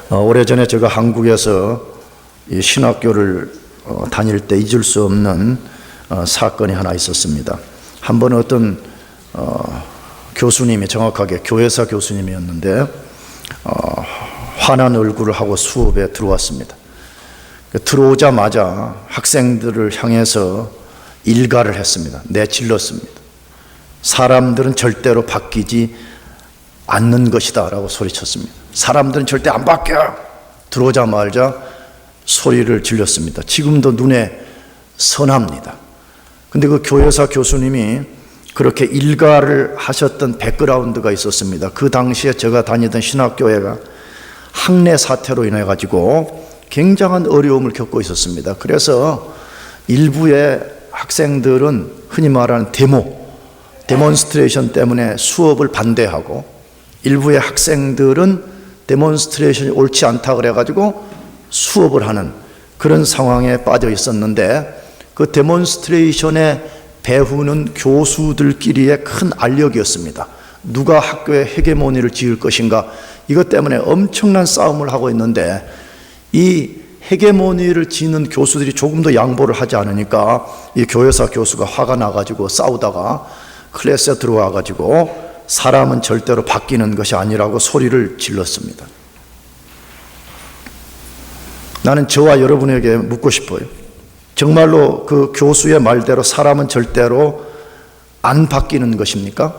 오래전에 제가 한국에서 이 신학교를 다닐 때 잊을 수 없는 사건이 하나 있었습니다. 한 번 어떤 교수님이, 정확하게 교회사 교수님이었는데 환한 얼굴을 하고 수업에 들어왔습니다. 들어오자마자 학생들을 향해서 일가를 했습니다. 내질렀습니다. 사람들은 절대로 바뀌지 않는 것이다 라고 소리쳤습니다. 사람들은 절대 안 바뀌어. 들어오자마자 소리를 질렀습니다. 지금도 눈에 선합니다. 근데 그 교회사 교수님이 그렇게 일가를 하셨던 백그라운드가 있었습니다. 그 당시에 제가 다니던 신학교회가 학내 사태로 인해 가지고 굉장한 어려움을 겪고 있었습니다. 그래서 일부의 학생들은 흔히 말하는 데몬스트레이션 때문에 수업을 반대하고, 일부의 학생들은 데몬스트레이션이 옳지 않다 그래가지고 수업을 하는 그런 상황에 빠져 있었는데, 그 데몬스트레이션의 배후는 교수들끼리의 큰 알력이었습니다. 누가 학교의 헤게모니를 지을 것인가, 이것 때문에 엄청난 싸움을 하고 있는데, 이 헤게모니를 지는 교수들이 조금 더 양보를 하지 않으니까 이 교회사 교수가 화가 나가지고 싸우다가 클래스에 들어와가지고 사람은 절대로 바뀌는 것이 아니라고 소리를 질렀습니다. 나는 저와 여러분에게 묻고 싶어요. 정말로 그 교수의 말대로 사람은 절대로 안 바뀌는 것입니까?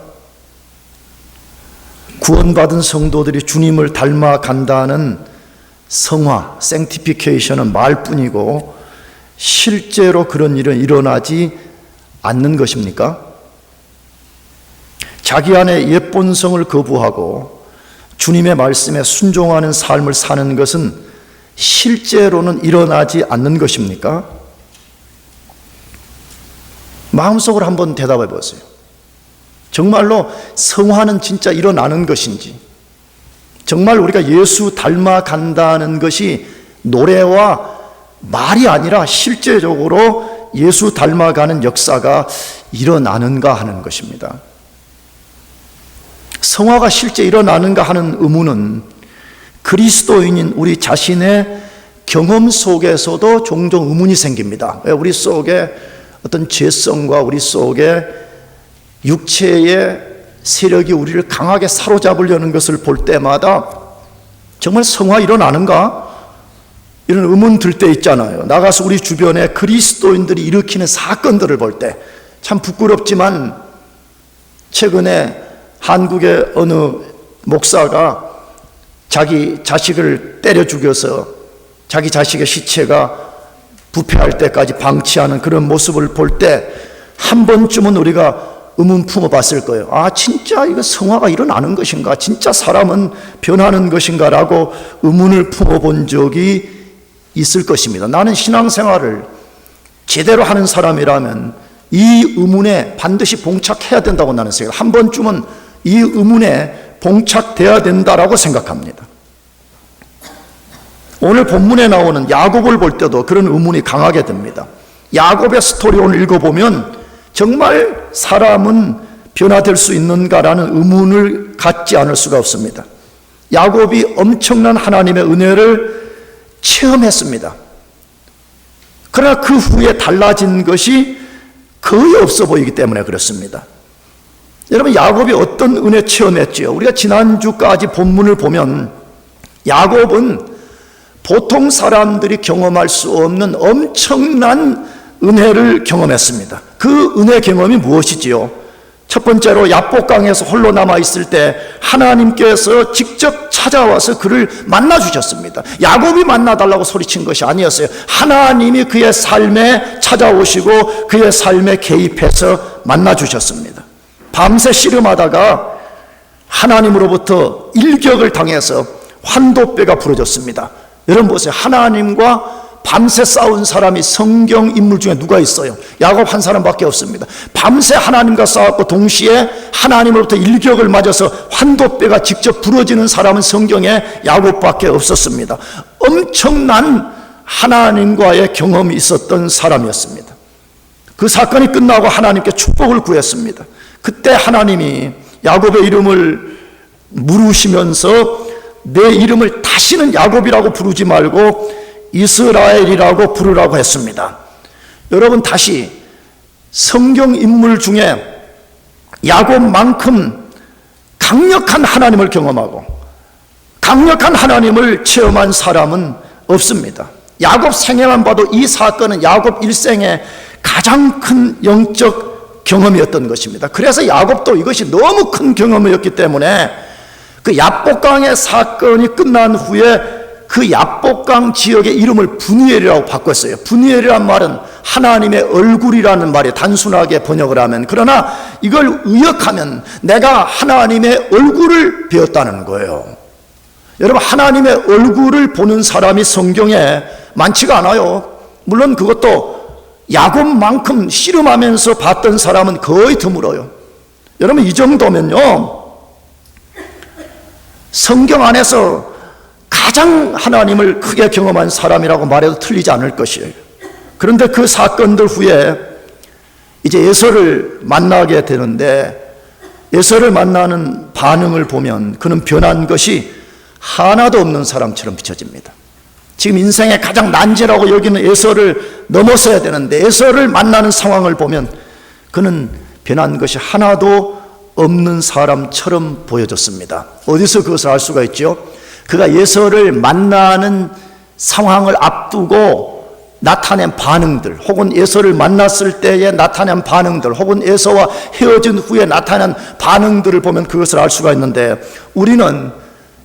구원받은 성도들이 주님을 닮아간다는 성화, sanctification은 말뿐이고 실제로 그런 일은 일어나지 않는 것입니까? 자기 안에 옛 본성을 거부하고 주님의 말씀에 순종하는 삶을 사는 것은 실제로는 일어나지 않는 것입니까? 마음속으로 한번 대답해 보세요. 정말로 성화는 진짜 일어나는 것인지, 정말 우리가 예수 닮아간다는 것이 노래와 말이 아니라 실제적으로 예수 닮아가는 역사가 일어나는가 하는 것입니다. 성화가 실제 일어나는가 하는 의문은 그리스도인인 우리 자신의 경험 속에서도 종종 의문이 생깁니다. 우리 속에 어떤 죄성과 우리 속에 육체의 세력이 우리를 강하게 사로잡으려는 것을 볼 때마다 정말 성화 일어나는가? 이런 의문 들 때 있잖아요. 나가서 우리 주변에 그리스도인들이 일으키는 사건들을 볼 때 참 부끄럽지만, 최근에 한국의 어느 목사가 자기 자식을 때려 죽여서 자기 자식의 시체가 부패할 때까지 방치하는 그런 모습을 볼 때 한 번쯤은 우리가 의문 품어봤을 거예요. 아, 진짜 이거 성화가 일어나는 것인가? 진짜 사람은 변하는 것인가? 라고 의문을 품어본 적이 있을 것입니다. 나는 신앙생활을 제대로 하는 사람이라면 이 의문에 반드시 봉착해야 된다고 나는 생각해요. 한 번쯤은 이 의문에 봉착돼야 된다라고 생각합니다. 오늘 본문에 나오는 야곱을 볼 때도 그런 의문이 강하게 듭니다. 야곱의 스토리 오늘 읽어보면 정말 사람은 변화될 수 있는가라는 의문을 갖지 않을 수가 없습니다. 야곱이 엄청난 하나님의 은혜를 체험했습니다. 그러나 그 후에 달라진 것이 거의 없어 보이기 때문에 그렇습니다. 여러분, 야곱이 어떤 은혜 체험했지요? 우리가 지난주까지 본문을 보면 야곱은 보통 사람들이 경험할 수 없는 엄청난 은혜를 경험했습니다. 그 은혜 경험이 무엇이지요? 첫 번째로 야복강에서 홀로 남아있을 때 하나님께서 직접 찾아와서 그를 만나주셨습니다. 야곱이 만나달라고 소리친 것이 아니었어요. 하나님이 그의 삶에 찾아오시고 그의 삶에 개입해서 만나주셨습니다. 밤새 씨름하다가 하나님으로부터 일격을 당해서 환도뼈가 부러졌습니다. 여러분 보세요. 하나님과 밤새 싸운 사람이 성경 인물 중에 누가 있어요? 야곱 한 사람밖에 없습니다. 밤새 하나님과 싸웠고 동시에 하나님으로부터 일격을 맞아서 환도뼈가 직접 부러지는 사람은 성경에 야곱밖에 없었습니다. 엄청난 하나님과의 경험이 있었던 사람이었습니다. 그 사건이 끝나고 하나님께 축복을 구했습니다. 그때 하나님이 야곱의 이름을 물으시면서 내 이름을 다시는 야곱이라고 부르지 말고 이스라엘이라고 부르라고 했습니다. 여러분, 다시 성경 인물 중에 야곱만큼 강력한 하나님을 경험하고 강력한 하나님을 체험한 사람은 없습니다. 야곱 생애만 봐도 이 사건은 야곱 일생의 가장 큰 영적 경험이었던 것입니다. 그래서 야곱도 이것이 너무 큰 경험이었기 때문에 그 야복강의 사건이 끝난 후에 그 야복강 지역의 이름을 브니엘이라고 바꿨어요. 브니엘이란 말은 하나님의 얼굴이라는 말이 단순하게 번역을 하면, 그러나 이걸 의역하면 내가 하나님의 얼굴을 배웠다는 거예요. 여러분, 하나님의 얼굴을 보는 사람이 성경에 많지가 않아요. 물론 그것도 야곱만큼 씨름하면서 봤던 사람은 거의 드물어요. 여러분, 이 정도면요, 성경 안에서 가장 하나님을 크게 경험한 사람이라고 말해도 틀리지 않을 것이에요. 그런데 그 사건들 후에 이제 에서를 만나게 되는데, 에서를 만나는 반응을 보면 그는 변한 것이 하나도 없는 사람처럼 비춰집니다. 지금 인생의 가장 난제라고 여기는 에서를 넘어서야 되는데, 에서를 만나는 상황을 보면 그는 변한 것이 하나도 없는 사람처럼 보여졌습니다. 어디서 그것을 알 수가 있죠? 그가 에서를 만나는 상황을 앞두고 나타낸 반응들, 혹은 에서를 만났을 때에 나타낸 반응들, 혹은 에서와 헤어진 후에 나타난 반응들을 보면 그것을 알 수가 있는데, 우리는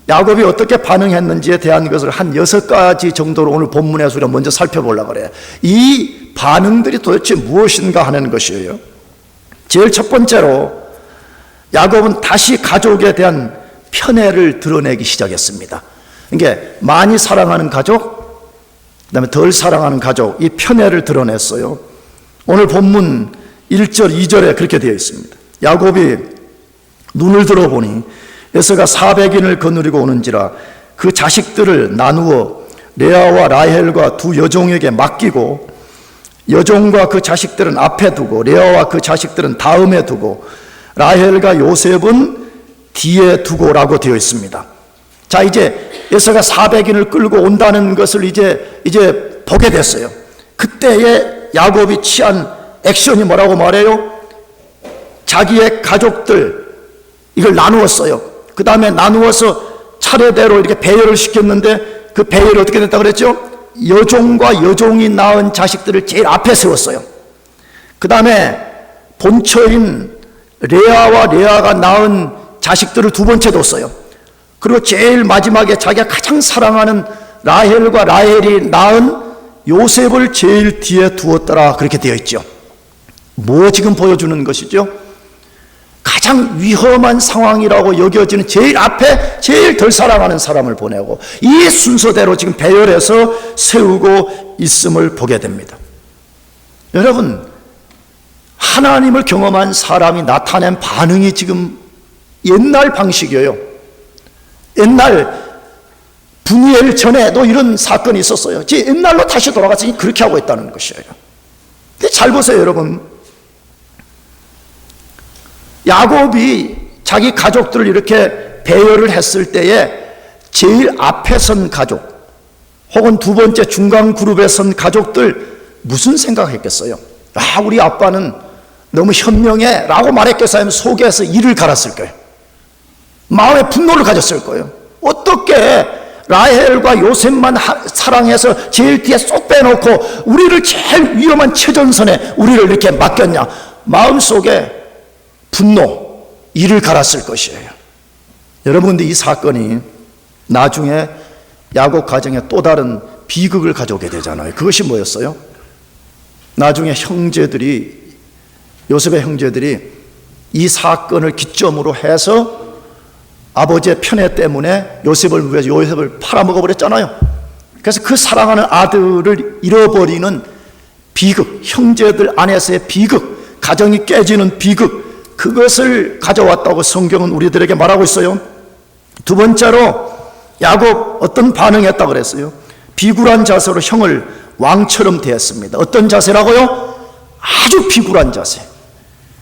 야곱이 어떻게 반응했는지에 대한 것을 한 6가지 정도로 오늘 본문에서 우리가 먼저 살펴보려고 그래요. 이 반응들이 도대체 무엇인가 하는 것이에요. 제일 첫 번째로 야곱은 다시 가족에 대한 편애를 드러내기 시작했습니다. 그러니까 많이 사랑하는 가족, 그 다음에 덜 사랑하는 가족, 이 편애를 드러냈어요. 오늘 본문 1절, 2절에 그렇게 되어 있습니다. 야곱이 눈을 들어보니 에서가 400인을 거느리고 오는지라 그 자식들을 나누어 레아와 라헬과 두 여종에게 맡기고, 여종과 그 자식들은 앞에 두고 레아와 그 자식들은 다음에 두고 라헬과 요셉은 뒤에 두고라고 되어 있습니다. 자, 이제 에서가 400인을 끌고 온다는 것을 이제 보게 됐어요. 그때에 야곱이 취한 액션이 뭐라고 말해요? 자기의 가족들 이걸 나누었어요. 그 다음에 나누어서 차례대로 이렇게 배열을 시켰는데, 그 배열이 어떻게 됐다고 그랬죠? 여종과 여종이 낳은 자식들을 제일 앞에 세웠어요. 그 다음에 본처인 레아와 레아가 낳은 자식들을 두 번째 뒀어요. 그리고 제일 마지막에 자기가 가장 사랑하는 라헬과 라헬이 낳은 요셉을 제일 뒤에 두었더라, 그렇게 되어 있죠. 뭐 지금 보여주는 것이죠? 가장 위험한 상황이라고 여겨지는 제일 앞에 제일 덜 사랑하는 사람을 보내고 이 순서대로 지금 배열해서 세우고 있음을 보게 됩니다. 여러분, 하나님을 경험한 사람이 나타낸 반응이 지금 옛날 방식이에요. 옛날 브니엘 전에도 이런 사건이 있었어요. 옛날로 다시 돌아가서 그렇게 하고 있다는 것이에요. 근데 잘 보세요, 여러분. 야곱이 자기 가족들을 이렇게 배열을 했을 때에 제일 앞에 선 가족, 혹은 두 번째 중간 그룹에 선 가족들 무슨 생각했겠어요? 아, 우리 아빠는 너무 현명해 라고 말했겠어요? 아니면 속에서 이를 갈았을 거예요? 마음에 분노를 가졌을 거예요. 어떻게 라헬과 요셉만 사랑해서 제일 뒤에 쏙 빼놓고 우리를 제일 위험한 최전선에 우리를 이렇게 맡겼냐? 마음속에 분노, 이를 갈았을 것이에요. 여러분, 근데 이 사건이 나중에 야곱 가정에 또 다른 비극을 가져오게 되잖아요. 그것이 뭐였어요? 나중에 형제들이, 요셉의 형제들이 이 사건을 기점으로 해서 아버지의 편애 때문에 요셉을 위해서 요셉을 팔아먹어버렸잖아요. 그래서 그 사랑하는 아들을 잃어버리는 비극, 형제들 안에서의 비극, 가정이 깨지는 비극, 그것을 가져왔다고 성경은 우리들에게 말하고 있어요. 두 번째로 야곱 어떤 반응했다고 그랬어요? 비굴한 자세로 형을 왕처럼 대했습니다. 어떤 자세라고요? 아주 비굴한 자세.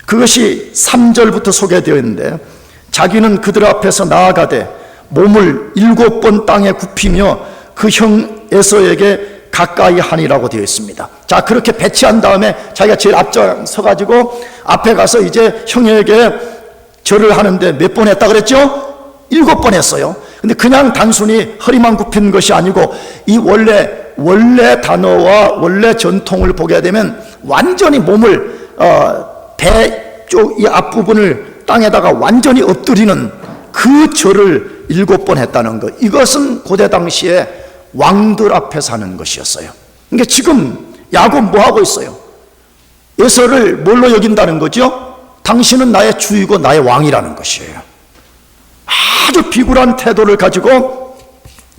그것이 3절부터 소개되어 있는데, 자기는 그들 앞에서 나아가되 몸을 7번 땅에 굽히며 그 형 에서에게 가까이 하니라고 되어 있습니다. 자, 그렇게 배치한 다음에 자기가 제일 앞장서 가지고 앞에 가서 이제 형에게 절을 하는데 몇 번 했다 그랬죠? 7번 했어요. 근데 그냥 단순히 허리만 굽힌 것이 아니고 이 원래 단어와 원래 전통을 보게 되면 완전히 몸을 배 쪽 이 앞부분을 땅에다가 완전히 엎드리는 그 절을 7번 했다는 것. 이것은 고대 당시에 왕들 앞에서 하는 것이었어요. 그러니까 지금 야곱 뭐 하고 있어요? 에서를 뭘로 여긴다는 거죠? 당신은 나의 주이고 나의 왕이라는 것이에요. 아주 비굴한 태도를 가지고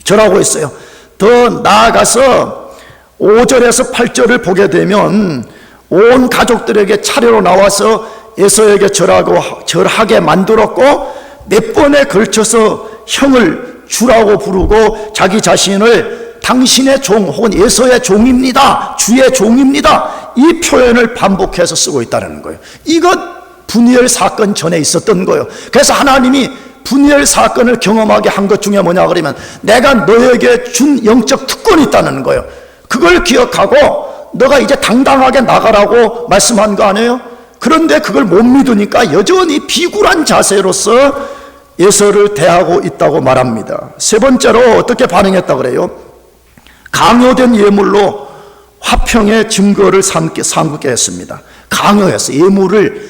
절하고 있어요. 더 나아가서 5절에서 8절을 보게 되면 온 가족들에게 차례로 나와서 에서에게 절하게 만들었고 몇 번에 걸쳐서 형을 주라고 부르고 자기 자신을 당신의 종 혹은 에서의 종입니다, 주의 종입니다, 이 표현을 반복해서 쓰고 있다는 거예요. 이것 분이엘 사건 전에 있었던 거예요. 그래서 하나님이 분이엘 사건을 경험하게 한 것 중에 뭐냐 그러면 내가 너에게 준 영적 특권이 있다는 거예요. 그걸 기억하고 너가 이제 당당하게 나가라고 말씀한 거 아니에요? 그런데 그걸 못 믿으니까 여전히 비굴한 자세로서 에서를 대하고 있다고 말합니다. 세 번째로 어떻게 반응했다 그래요? 강요된 예물로 화평의 증거를 삼게 했습니다. 강요했어요. 예물을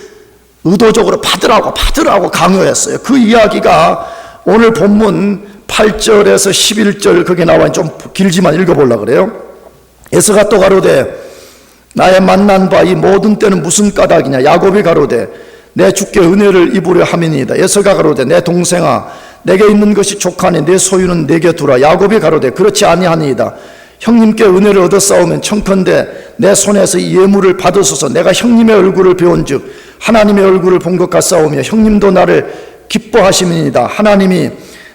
의도적으로 받으라고 강요했어요. 그 이야기가 오늘 본문 8절에서 11절 거기에 나와 좀 길지만 읽어보려고 그래요. 에서가 또 가로되 나의 만난 바 이 모든 때는 무슨 까닭이냐. 야곱이 가로되 내 주께 은혜를 입으려 함이니이다. 에서가 가로되 내 동생아 내게 있는 것이 족하니 내 소유는 내게 두라. 야곱이 가로되 그렇지 아니하니이다. 형님께 은혜를 얻었사오면 청컨대 내 손에서 이 예물을 받으소서. 내가 형님의 얼굴을 배운즉 하나님의 얼굴을 본 것 같사오며 형님도 나를 기뻐하심이니이다. 하나님이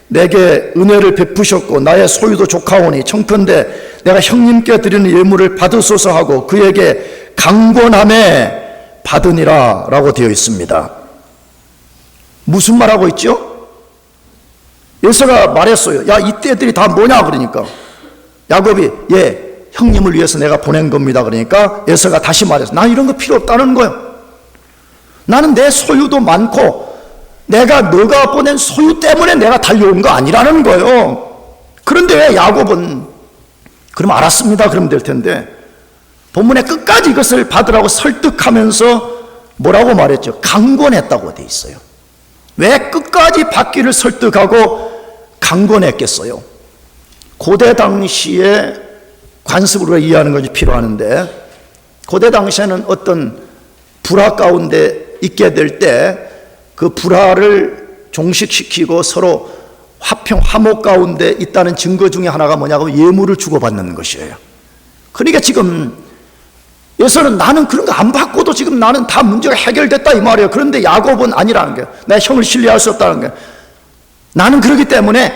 내게 은혜를 베푸셨고 나의 소유도 족하오니 청컨대 내가 형님께 드리는 예물을 받으소서 하고 그에게 강권함에 받으니라 라고 되어 있습니다. 무슨 말하고 있죠? 에서가 말했어요. 야, 이때들이 다 뭐냐 그러니까 야곱이 형님을 위해서 내가 보낸 겁니다. 그러니까 에서가 다시 말했어. 난 이런 거 필요 없다는 거예요. 나는 내 소유도 많고 너가 보낸 소유 때문에 내가 달려온 거 아니라는 거예요. 그런데 왜 야곱은 그럼 알았습니다 그러면 될 텐데 본문에 끝까지 이것을 받으라고 설득하면서 뭐라고 말했죠? 강권했다고 돼 있어요. 왜 끝까지 받기를 설득하고 강권했겠어요? 고대 당시에 관습으로 이해하는 것이 필요하는데 고대 당시에는 어떤 불화 가운데 있게 될 때 그 불화를 종식시키고 서로 화평, 화목 가운데 있다는 증거 중에 하나가 뭐냐고 예물을 주고받는 것이에요. 그러니까 지금 에서는 나는 그런 거 안 받고도 지금 나는 다 문제가 해결됐다 이 말이에요. 그런데 야곱은 아니라는 거예요. 내 형을 신뢰할 수 없다는 거예요. 나는 그렇기 때문에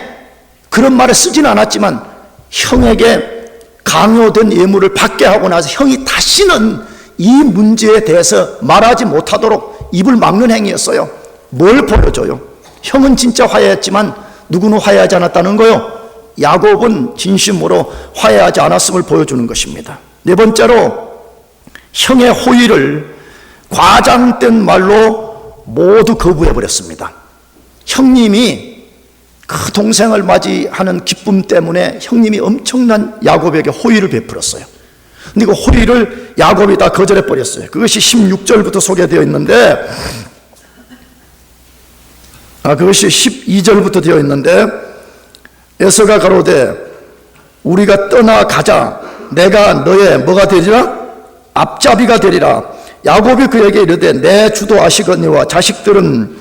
그런 말을 쓰진 않았지만 형에게 강요된 예물을 받게 하고 나서 형이 다시는 이 문제에 대해서 말하지 못하도록 입을 막는 행위였어요. 뭘 보여줘요? 형은 진짜 화해했지만 누구는 화해하지 않았다는 거요. 야곱은 진심으로 화해하지 않았음을 보여주는 것입니다. 네 번째로 형의 호의를 과장된 말로 모두 거부해버렸습니다. 형님이 그 동생을 맞이하는 기쁨 때문에 형님이 엄청난 야곱에게 호의를 베풀었어요. 근데 그 호의를 야곱이 다 거절해버렸어요. 그것이 16절부터 소개되어 있는데 그것이 12절부터 되어 있는데 에서가 가로되 우리가 떠나가자. 내가 너의 뭐가 되리라? 앞잡이가 되리라. 야곱이 그에게 이르되 내 주도 아시거니와 자식들은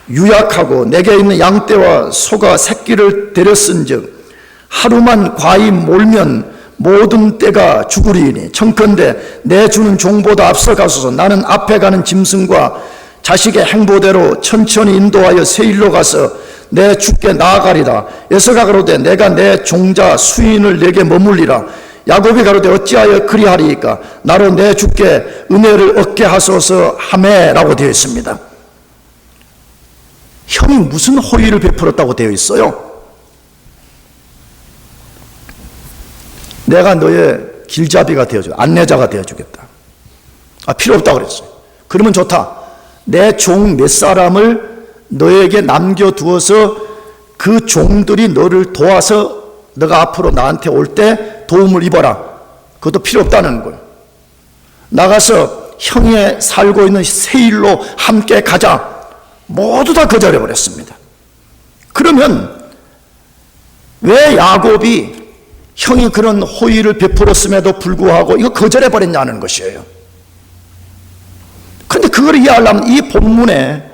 유약하고 내게 있는 양떼와 소가 새끼를 데렸은즉 하루만 과히 몰면 모든 떼가 죽으리니 청컨대 내 주는 종보다 앞서가소서. 나는 앞에 가는 짐승과 자식의 행보대로 천천히 인도하여 세일로 가서 내 주께 나아가리라. 에서가 가로되 내가 내 종자 수인을 내게 머물리라. 야곱이 가로되 어찌하여 그리하리이까? 나로 내 주께 은혜를 얻게 하소서 하매라고 되어 있습니다. 형이 무슨 호의를 베풀었다고 되어 있어요? 내가 너의 길잡이가 되어줘, 안내자가 되어주겠다. 필요 없다 그랬어요. 그러면 좋다. 내 종 몇 사람을 너에게 남겨두어서 그 종들이 너를 도와서 너가 앞으로 나한테 올 때 도움을 입어라. 그것도 필요 없다는 거예요. 나가서 형이 살고 있는 세일로 함께 가자. 모두 다 거절해버렸습니다. 그러면 왜 야곱이 형이 그런 호의를 베풀었음에도 불구하고 이거 거절해버렸냐는 것이에요. 그런데 그걸 이해하려면 이 본문에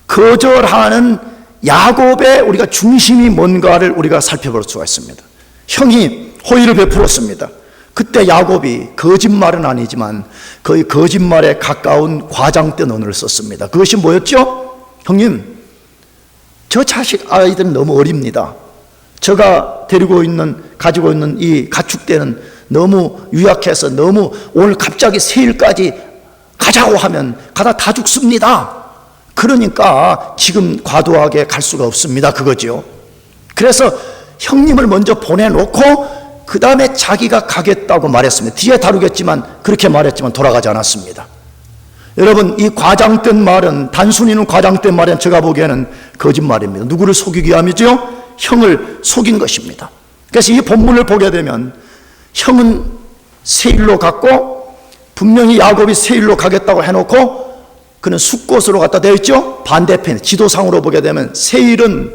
거절하는 야곱의 우리가 중심이 뭔가를 우리가 살펴볼 수가 있습니다. 형이 호의를 베풀었습니다. 그때 야곱이 거짓말은 아니지만 거의 거짓말에 가까운 과장된 언어를 썼습니다. 그것이 뭐였죠? 형님, 저 자식 아이들은 너무 어립니다. 제가 가지고 있는 이 가축대는 너무 유약해서 너무 오늘 갑자기 세일까지 가자고 하면 가다 다 죽습니다. 그러니까 지금 과도하게 갈 수가 없습니다. 그거죠. 그래서 형님을 먼저 보내놓고 그 다음에 자기가 가겠다고 말했습니다. 뒤에 다루겠지만 그렇게 말했지만 돌아가지 않았습니다. 여러분, 이 과장된 말은, 단순히는 과장된 말은 제가 보기에는 거짓말입니다. 누구를 속이기 위함이죠? 형을 속인 것입니다. 그래서 이 본문을 보게 되면 형은 세일로 갔고 분명히 야곱이 세일로 가겠다고 해놓고 그는 숫곳으로 갖다 되어 있죠. 반대편 지도상으로 보게 되면 세일은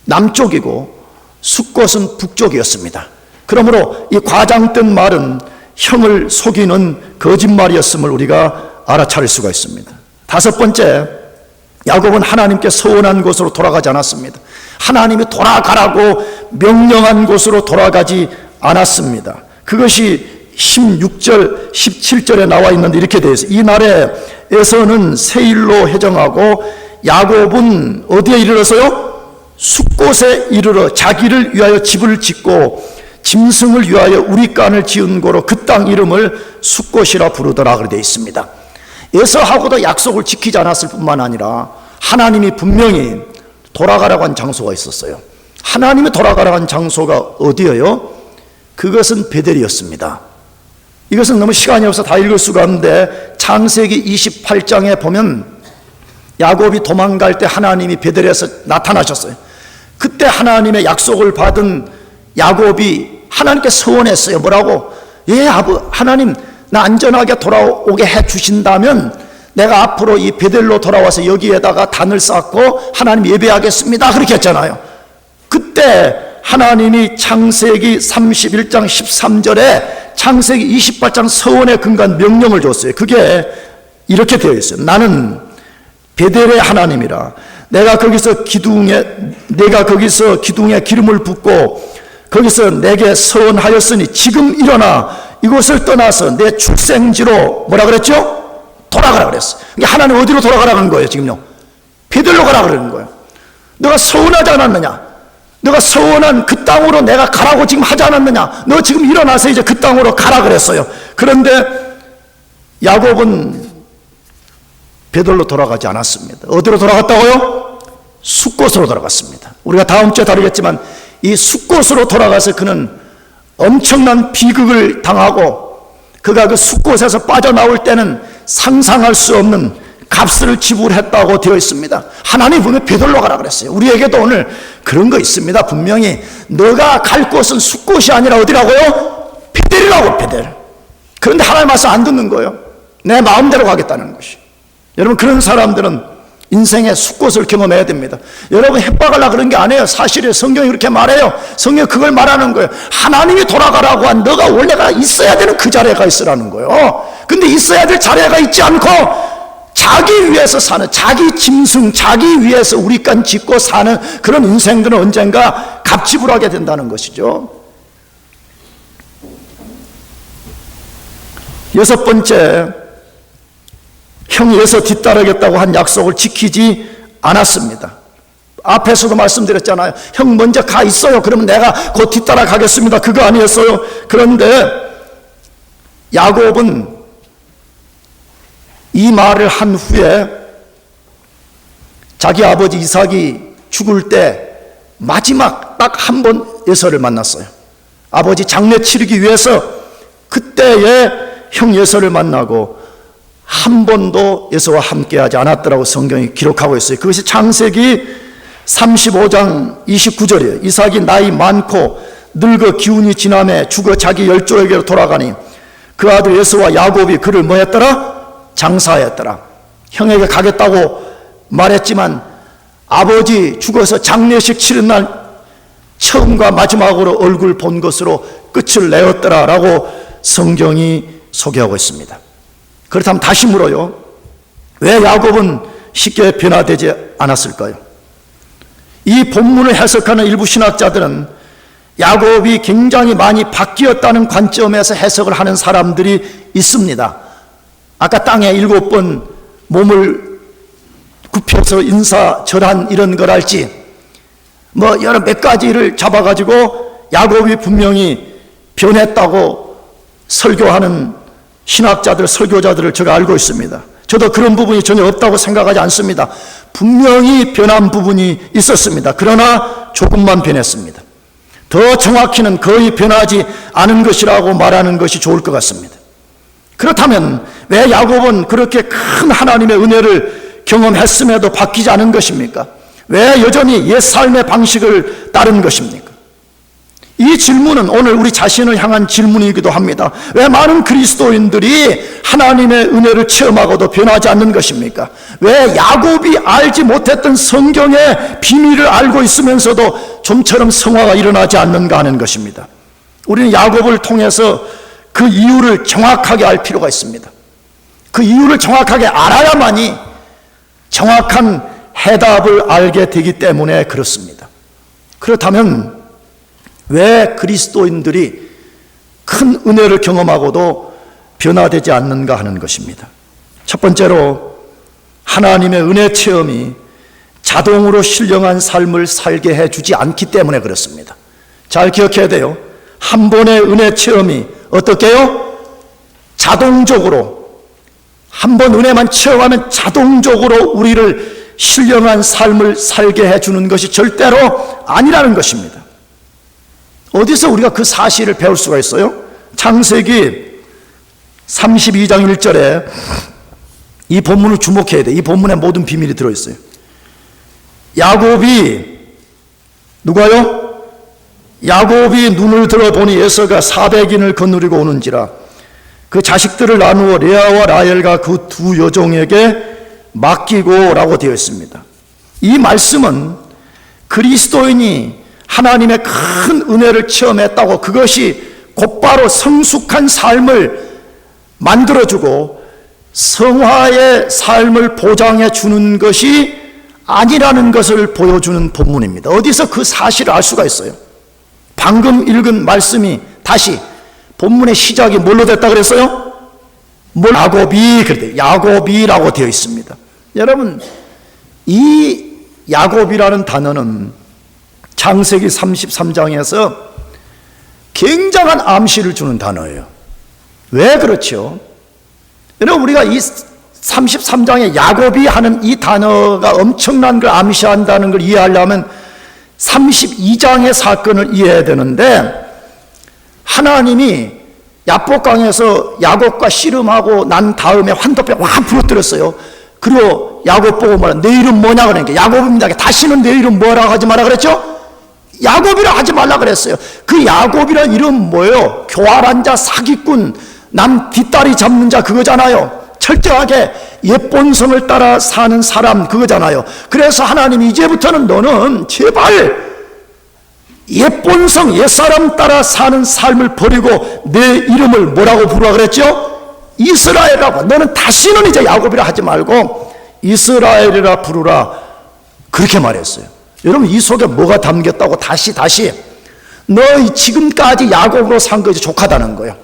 남쪽이고 숫곳은 북쪽이었습니다. 그러므로 이 과장된 말은 형을 속이는 거짓말이었음을 우리가 알아차릴 수가 있습니다. 다섯 번째, 야곱은 하나님께 서원한 곳으로 돌아가지 않았습니다. 하나님이 돌아가라고 명령한 곳으로 돌아가지 않았습니다. 그것이 16절, 17절에 나와 있는데 이렇게 되어 있어요. 이 날에 에서는 세일로 해정하고 야곱은 어디에 이르러서요? 숫곳에 이르러 자기를 위하여 집을 짓고 짐승을 위하여 우리간을 지은 고로 그 땅 이름을 숫곳이라 부르더라 그렇게 되어 있습니다. 에서하고도 약속을 지키지 않았을 뿐만 아니라 하나님이 분명히 돌아가라고 한 장소가 있었어요. 하나님이 돌아가라고 한 장소가 어디예요? 그것은 베델이었습니다. 이것은 너무 시간이 없어 다 읽을 수가 없는데 창세기 28장에 보면 야곱이 도망갈 때 하나님이 베델에서 나타나셨어요. 그때 하나님의 약속을 받은 야곱이 하나님께 서원했어요. 뭐라고? 하나님, 나 안전하게 돌아오게 해 주신다면 내가 앞으로 이 베델로 돌아와서 여기에다가 단을 쌓고 하나님 예배하겠습니다. 그렇게 했잖아요. 그때 하나님이 창세기 31장 13절에 창세기 28장 서원에 근거한 명령을 줬어요. 그게 이렇게 되어 있어요. 나는 베델의 하나님이라. 내가 거기서 기둥에 기름을 붓고 거기서 내게 서원하였으니 지금 일어나 이곳을 떠나서 내 출생지로 뭐라 그랬죠? 돌아가라 그랬어요. 하나님 어디로 돌아가라는 거예요? 지금요 베델로 가라 그러는 거예요. 너가 서원하지 않았느냐? 너가 서원한 그 땅으로 내가 가라고 지금 하지 않았느냐? 너 지금 일어나서 이제 그 땅으로 가라 그랬어요. 그런데 야곱은 베델로 돌아가지 않았습니다. 어디로 돌아갔다고요? 숫곳으로 돌아갔습니다. 우리가 다음 주에 다루겠지만 이 숫곳으로 돌아가서 그는 엄청난 비극을 당하고 그가 그 숫곳에서 빠져나올 때는 상상할 수 없는 값을 지불했다고 되어 있습니다. 하나님 보면 베델로 가라 그랬어요. 우리에게도 오늘 그런 거 있습니다. 분명히 너가 갈 곳은 숫곳이 아니라 어디라고요? 베델이라고. 베델. 그런데 하나님 말씀 안 듣는 거예요. 내 마음대로 가겠다는 것이. 여러분, 그런 사람들은 인생의 숫곳을 경험해야 됩니다. 여러분, 협박하려고 그런 게 아니에요. 사실은 성경이 그렇게 말해요. 성경이 그걸 말하는 거예요. 하나님이 돌아가라고 한 너가 원래가 있어야 되는 그 자리에 가 있으라는 거예요. 근데 있어야 될 자리가 있지 않고 자기 위해서 사는, 자기 짐승, 자기 위해서 우리간 짓고 사는 그런 인생들은 언젠가 값지불하게 된다는 것이죠. 여섯 번째, 형이 에서 뒤따르겠다고 한 약속을 지키지 않았습니다. 앞에서도 말씀드렸잖아요. 형 먼저 가 있어요. 그러면 내가 곧 뒤따라 가겠습니다. 그거 아니었어요. 그런데 야곱은 이 말을 한 후에 자기 아버지 이삭이 죽을 때 마지막 딱 한 번 에서를 만났어요. 아버지 장례 치르기 위해서 그때에 형 예서를 만나고 한 번도 예서와 함께하지 않았더라고 성경이 기록하고 있어요. 그것이 창세기 35장 29절이에요. 이삭이 나이 많고 늙어 기운이 지남에 죽어 자기 열조에게로 돌아가니 그 아들 예서와 야곱이 그를 뭐 했더라? 장사했더라. 형에게 가겠다고 말했지만 아버지 죽어서 장례식 치른 날 처음과 마지막으로 얼굴 본 것으로 끝을 내었더라 라고 성경이 소개하고 있습니다. 그렇다면 다시 물어요. 왜 야곱은 쉽게 변화되지 않았을까요? 이 본문을 해석하는 일부 신학자들은 야곱이 굉장히 많이 바뀌었다는 관점에서 해석을 하는 사람들이 있습니다. 아까 땅에 7번 몸을 굽혀서 인사, 절한 이런 걸 할지 뭐 여러 몇 가지를 잡아가지고 야곱이 분명히 변했다고 설교하는 신학자들, 설교자들을 제가 알고 있습니다. 저도 그런 부분이 전혀 없다고 생각하지 않습니다. 분명히 변한 부분이 있었습니다. 그러나 조금만 변했습니다. 더 정확히는 거의 변하지 않은 것이라고 말하는 것이 좋을 것 같습니다. 그렇다면 왜 야곱은 그렇게 큰 하나님의 은혜를 경험했음에도 바뀌지 않은 것입니까? 왜 여전히 옛 삶의 방식을 따른 것입니까? 이 질문은 오늘 우리 자신을 향한 질문이기도 합니다. 왜 많은 그리스도인들이 하나님의 은혜를 체험하고도 변하지 않는 것입니까? 왜 야곱이 알지 못했던 성경의 비밀을 알고 있으면서도 좀처럼 성화가 일어나지 않는가 하는 것입니다. 우리는 야곱을 통해서 그 이유를 정확하게 알 필요가 있습니다. 그 이유를 정확하게 알아야만이 정확한 해답을 알게 되기 때문에 그렇습니다. 그렇다면 왜 그리스도인들이 큰 은혜를 경험하고도 변화되지 않는가 하는 것입니다. 첫 번째로 하나님의 은혜 체험이 자동으로 신령한 삶을 살게 해주지 않기 때문에 그렇습니다. 잘 기억해야 돼요. 한 번의 은혜 체험이 어떻게 해요? 자동적으로 한 번 은혜만 체험하면 자동적으로 우리를 신령한 삶을 살게 해주는 것이 절대로 아니라는 것입니다. 어디서 우리가 그 사실을 배울 수가 있어요? 창세기 32장 1절에 이 본문을 주목해야 돼. 이 본문에 모든 비밀이 들어있어요. 야곱이 누가요? 야곱이 눈을 들어보니 에서가 400인을 거느리고 오는지라 그 자식들을 나누어 레아와 라헬과 그 두 여종에게 맡기고 라고 되어 있습니다. 이 말씀은 그리스도인이 하나님의 큰 은혜를 체험했다고 그것이 곧바로 성숙한 삶을 만들어주고 성화의 삶을 보장해 주는 것이 아니라는 것을 보여주는 본문입니다. 어디서 그 사실을 알 수가 있어요? 방금 읽은 말씀이 다시 본문의 시작이 뭘로 됐다 그랬어요? 야곱이 그랬대요. 야곱이라고 되어 있습니다. 여러분, 이 야곱이라는 단어는 창세기 33장에서 굉장한 암시를 주는 단어예요. 왜 그렇죠? 여러분, 우리가 이 33장에 야곱이 하는 이 단어가 엄청난 걸 암시한다는 걸 이해하려면 32장의 사건을 이해해야 되는데, 하나님이 야복강에서 야곱과 씨름하고 난 다음에 환도뼈 확 부러뜨렸어요. 그리고 야곱 보고 말해, 내 이름 뭐냐 그러니까 야곱입니다. 다시는 내 이름 뭐라고 하지 마라 그랬죠? 야곱이라 하지 말라 그랬어요. 그 야곱이란 이름 뭐예요? 교활한 자, 사기꾼, 남 뒷다리 잡는 자 그거잖아요. 철저하게 옛본성을 따라 사는 사람 그거잖아요. 그래서 하나님이 이제부터는 너는 제발 옛본성, 옛사람 따라 사는 삶을 버리고 내 이름을 뭐라고 부르라 그랬죠? 이스라엘이라고. 너는 다시는 이제 야곱이라 하지 말고 이스라엘이라 부르라, 그렇게 말했어요. 여러분, 이 속에 뭐가 담겼다고? 다시 너 지금까지 야곱으로 산 것이 족하다는 거예요.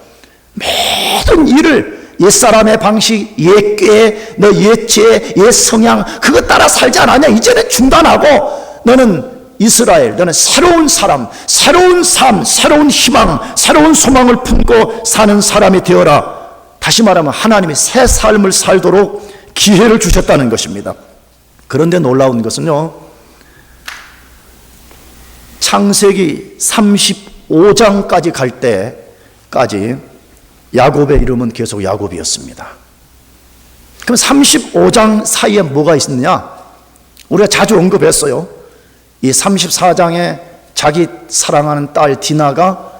모든 일을 옛사람의 방식, 옛괴, 너 옛죄, 옛성향 그거 따라 살지 않았냐? 이제는 중단하고 너는 이스라엘, 너는 새로운 사람, 새로운 삶, 새로운 희망, 새로운 소망을 품고 사는 사람이 되어라. 다시 말하면 하나님이 새 삶을 살도록 기회를 주셨다는 것입니다. 그런데 놀라운 것은요, 창세기 35장까지 갈 때까지 야곱의 이름은 계속 야곱이었습니다. 그럼 35장 사이에 뭐가 있느냐? 우리가 자주 언급했어요. 이 34장에 자기 사랑하는 딸 디나가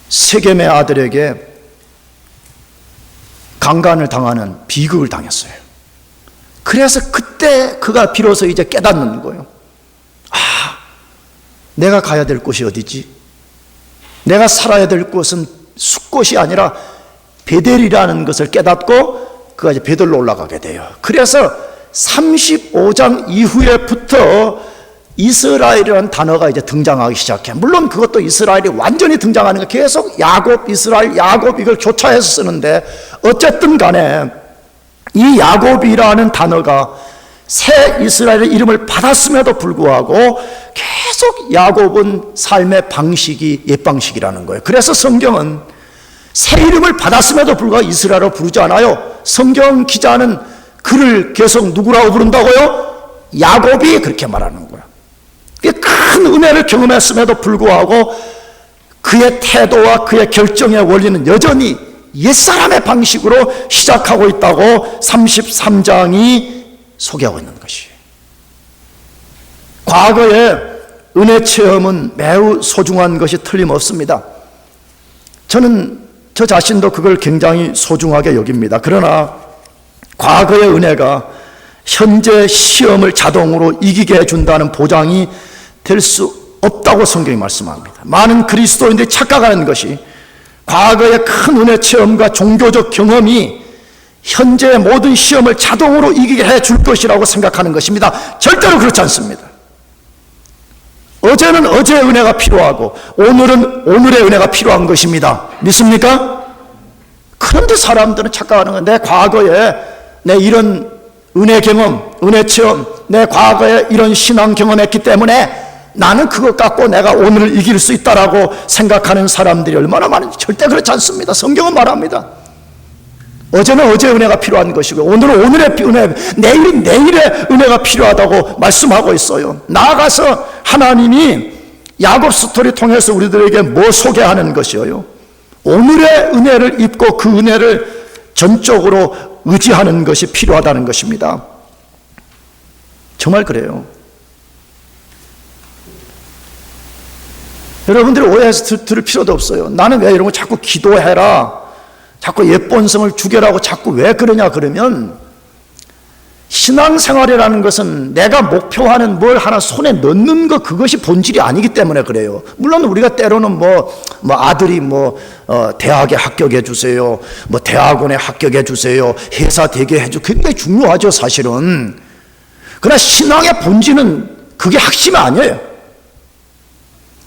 세겜의 아들에게 강간을 당하는 비극을 당했어요. 그래서 그때 그가 비로소 이제 깨닫는 거예요. 아, 내가 가야 될 곳이 어디지? 내가 살아야 될 곳은 숫곳이 아니라 베델이라는 것을 깨닫고 그가 이제 베델로 올라가게 돼요. 그래서 35장 이후에부터 이스라엘이라는 단어가 이제 등장하기 시작해. 물론 그것도 이스라엘이 완전히 등장하는 거 계속 야곱, 이스라엘, 야곱 이걸 교차해서 쓰는데 어쨌든 간에 이 야곱이라는 단어가 새 이스라엘의 이름을 받았음에도 불구하고 계속 야곱은 삶의 방식이 옛 방식이라는 거예요. 그래서 성경은 새 이름을 받았음에도 불구하고 이스라엘로 부르지 않아요. 성경 기자는 그를 계속 누구라고 부른다고요? 야곱이 그렇게 말하는 거야. 큰 은혜를 경험했음에도 불구하고 그의 태도와 그의 결정의 원리는 여전히 옛사람의 방식으로 시작하고 있다고 33장이 소개하고 있는 것이에요. 과거의 은혜 체험은 매우 소중한 것이 틀림없습니다. 저는 저 자신도 그걸 굉장히 소중하게 여깁니다. 그러나 과거의 은혜가 현재 시험을 자동으로 이기게 해준다는 보장이 될 수 없다고 성경이 말씀합니다. 많은 그리스도인들이 착각하는 것이 과거의 큰 은혜 체험과 종교적 경험이 현재의 모든 시험을 자동으로 이기게 해줄 것이라고 생각하는 것입니다. 절대로 그렇지 않습니다. 어제는 어제의 은혜가 필요하고 오늘은 오늘의 은혜가 필요한 것입니다. 믿습니까? 그런데 사람들은 착각하는 거예요. 내 과거에 내 이런 은혜 경험, 은혜 체험, 내 과거에 이런 신앙 경험했기 때문에 나는 그것 갖고 내가 오늘을 이길 수 있다라고 생각하는 사람들이 얼마나 많은지 절대 그렇지 않습니다. 성경은 말합니다. 어제는 어제의 은혜가 필요한 것이고 오늘은 오늘의 은혜, 내일은 내일의 은혜가 필요하다고 말씀하고 있어요. 나아가서 하나님이 야곱 스토리 통해서 우리들에게 뭐 소개하는 것이에요? 오늘의 은혜를 입고 그 은혜를 전적으로 의지하는 것이 필요하다는 것입니다. 정말 그래요. 여러분들이 오해해서 들을 필요도 없어요. 나는 왜 이런 거 자꾸 기도해라, 자꾸 예본성을 죽여라고 자꾸 왜 그러냐 그러면 신앙생활이라는 것은 내가 목표하는 뭘 하나 손에 넣는 것 그것이 본질이 아니기 때문에 그래요. 물론 우리가 때로는 아들이 대학에 합격해 주세요, 대학원에 합격해 주세요, 회사 되게 해주, 굉장히 중요하죠 사실은. 그러나 신앙의 본질은 그게 핵심이 아니에요.